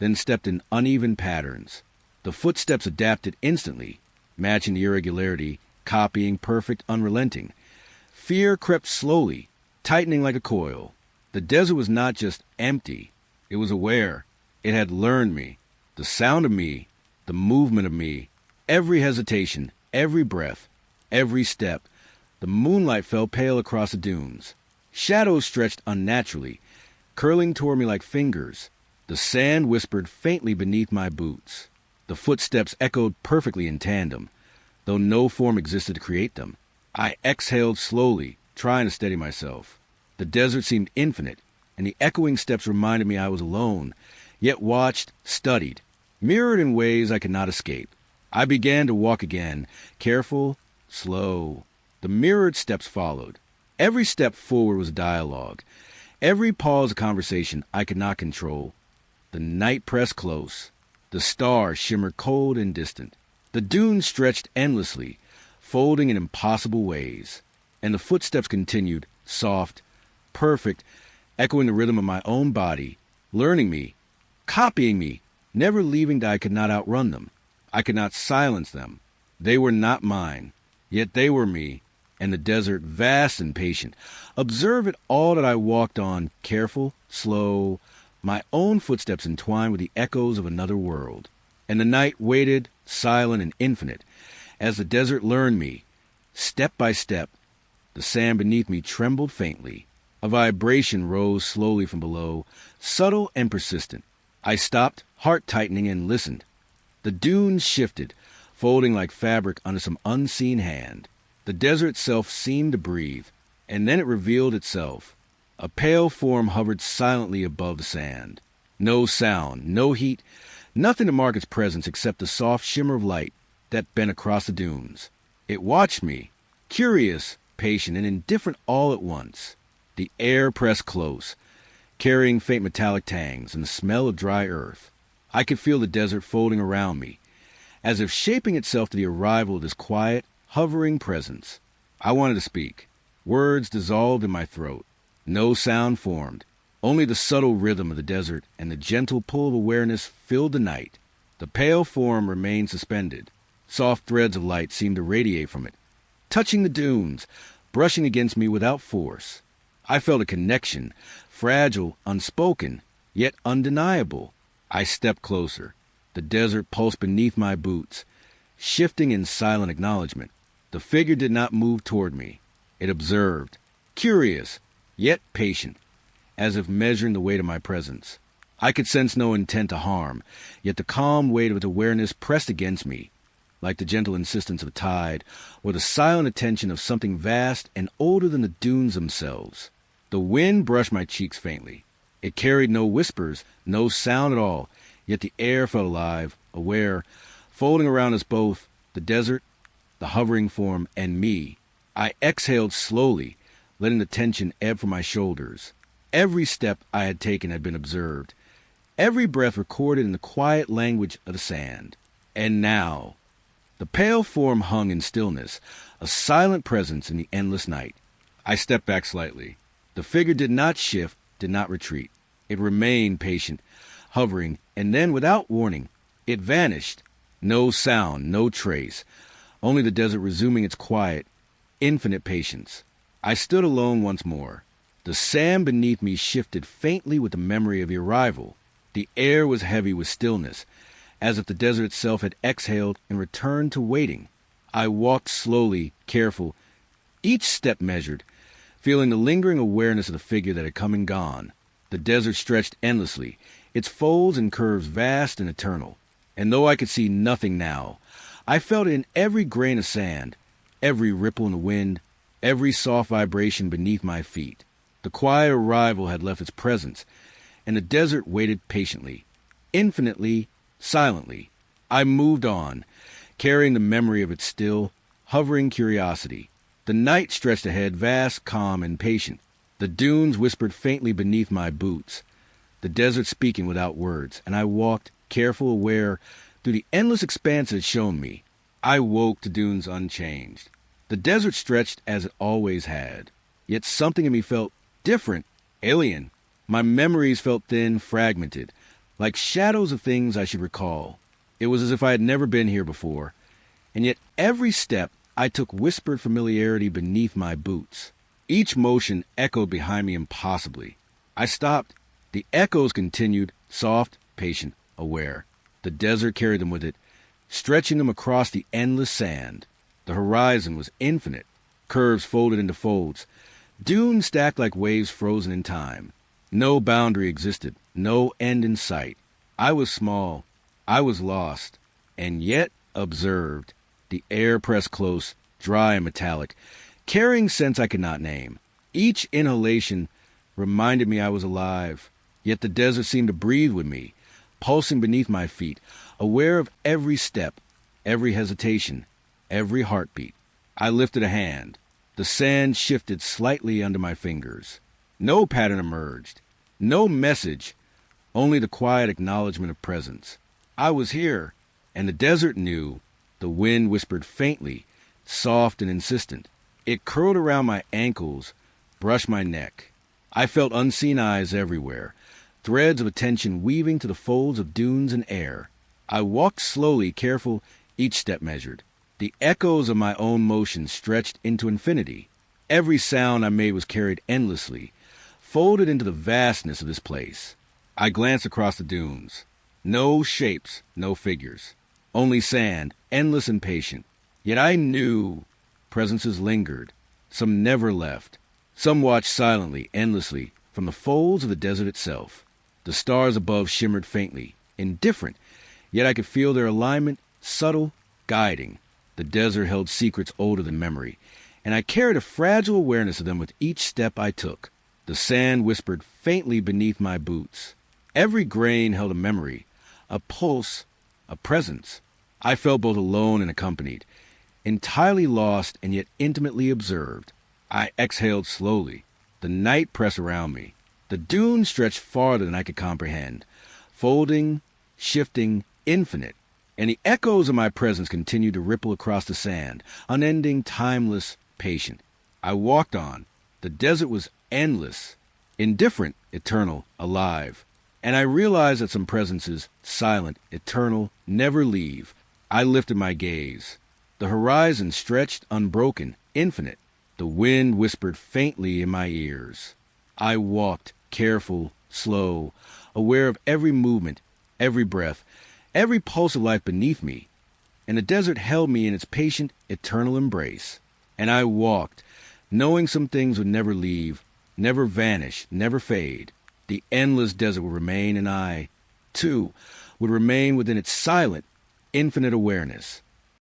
Speaker 1: then stepped in uneven patterns. The footsteps adapted instantly, matching the irregularity, copying, perfect, unrelenting. Fear crept slowly, tightening like a coil. The desert was not just empty. It was aware. It had learned me. The sound of me, the movement of me, every hesitation, every breath, every step. The moonlight fell pale across the dunes. Shadows stretched unnaturally, curling toward me like fingers. The sand whispered faintly beneath my boots. The footsteps echoed perfectly in tandem, though no form existed to create them. I exhaled slowly, trying to steady myself. The desert seemed infinite, and the echoing steps reminded me I was alone, yet watched, studied, mirrored in ways I could not escape. I began to walk again, careful, slow. The mirrored steps followed. Every step forward was a dialogue. Every pause a conversation I could not control. The night pressed close. The stars shimmered cold and distant. The dunes stretched endlessly, folding in impossible ways. And the footsteps continued, soft, perfect, echoing the rhythm of my own body, learning me, copying me, never leaving that I could not outrun them. I could not silence them. They were not mine, yet they were me, and the desert vast and patient. Observe it all that I walked on, careful, slow, my own footsteps entwined with the echoes of another world. And the night waited, silent and infinite, as the desert learned me. Step by step, the sand beneath me trembled faintly. A vibration rose slowly from below, subtle and persistent. I stopped, heart tightening, and listened. The dunes shifted, folding like fabric under some unseen hand. The desert itself seemed to breathe, and then it revealed itself. A pale form hovered silently above the sand. No sound, no heat, nothing to mark its presence except the soft shimmer of light that bent across the dunes. It watched me, curious, patient, and indifferent all at once. The air pressed close, carrying faint metallic tangs and the smell of dry earth. I could feel the desert folding around me, as if shaping itself to the arrival of this quiet, hovering presence. I wanted to speak. Words dissolved in my throat. No sound formed. Only the subtle rhythm of the desert and the gentle pull of awareness filled the night. The pale form remained suspended. Soft threads of light seemed to radiate from it, touching the dunes, brushing against me without force. I felt a connection, fragile, unspoken, yet undeniable. I stepped closer. The desert pulsed beneath my boots, shifting in silent acknowledgement. The figure did not move toward me. It observed, curious, yet patient, as if measuring the weight of my presence. I could sense no intent to harm, yet the calm weight of its awareness pressed against me, like the gentle insistence of a tide, or the silent attention of something vast and older than the dunes themselves. The wind brushed my cheeks faintly. It carried no whispers, no sound at all, yet the air felt alive, aware, folding around us both, the desert, the hovering form, and me. I exhaled slowly, letting the tension ebb from my shoulders. Every step I had taken had been observed, every breath recorded in the quiet language of the sand. And now, the pale form hung in stillness, a silent presence in the endless night. I stepped back slightly. The figure did not shift, did not retreat. It remained patient, hovering, and then, without warning, it vanished. No sound, no trace, only the desert resuming its quiet, infinite patience. I stood alone once more. The sand beneath me shifted faintly with the memory of the arrival. The air was heavy with stillness, as if the desert itself had exhaled and returned to waiting. I walked slowly, careful, each step measured, feeling the lingering awareness of the figure that had come and gone. The desert stretched endlessly, its folds and curves vast and eternal. And though I could see nothing now, I felt it in every grain of sand, every ripple in the wind, every soft vibration beneath my feet. The quiet arrival had left its presence, and the desert waited patiently, infinitely, silently. I moved on, carrying the memory of its still, hovering curiosity. The night stretched ahead, vast, calm, and patient. The dunes whispered faintly beneath my boots, the desert speaking without words, and I walked, careful, aware, through the endless expanse it had shown me. I woke to dunes unchanged. The desert stretched as it always had, yet something in me felt different, alien. My memories felt thin, fragmented, like shadows of things I should recall. It was as if I had never been here before, and yet every step I took whispered familiarity beneath my boots. Each motion echoed behind me impossibly. I stopped. The echoes continued, soft, patient, aware. The desert carried them with it, stretching them across the endless sand. The horizon was infinite, curves folded into folds, dunes stacked like waves frozen in time. No boundary existed, no end in sight. I was small, I was lost, and yet observed. The air pressed close, dry and metallic, carrying scents I could not name. Each inhalation reminded me I was alive, yet the desert seemed to breathe with me, pulsing beneath my feet, aware of every step, every hesitation, every heartbeat. I lifted a hand. The sand shifted slightly under my fingers. No pattern emerged, no message, only the quiet acknowledgement of presence. I was here, and the desert knew. The wind whispered faintly, soft and insistent. It curled around my ankles, brushed my neck. I felt unseen eyes everywhere, threads of attention weaving to the folds of dunes and air. I walked slowly, careful, each step measured. The echoes of my own motion stretched into infinity. Every sound I made was carried endlessly, folded into the vastness of this place. I glanced across the dunes. No shapes, no figures. Only sand, endless and patient. Yet I knew presences lingered. Some never left. Some watched silently, endlessly, from the folds of the desert itself. The stars above shimmered faintly, indifferent, yet I could feel their alignment, subtle, guiding. The desert held secrets older than memory, and I carried a fragile awareness of them with each step I took. The sand whispered faintly beneath my boots. Every grain held a memory, a pulse, a presence. I felt both alone and accompanied, entirely lost and yet intimately observed. I exhaled slowly. The night pressed around me. The dunes stretched farther than I could comprehend, folding, shifting, infinite, and the echoes of my presence continued to ripple across the sand, unending, timeless, patient. I walked on. The desert was endless, indifferent, eternal, alive. And I realized that some presences, silent, eternal, never leave. I lifted my gaze. The horizon stretched unbroken, infinite. The wind whispered faintly in my ears. I walked, careful, slow, aware of every movement, every breath, every pulse of life beneath me. And the desert held me in its patient, eternal embrace. And I walked, knowing some things would never leave, never vanish, never fade. The endless desert would remain, and I, too, would remain within its silent, infinite awareness.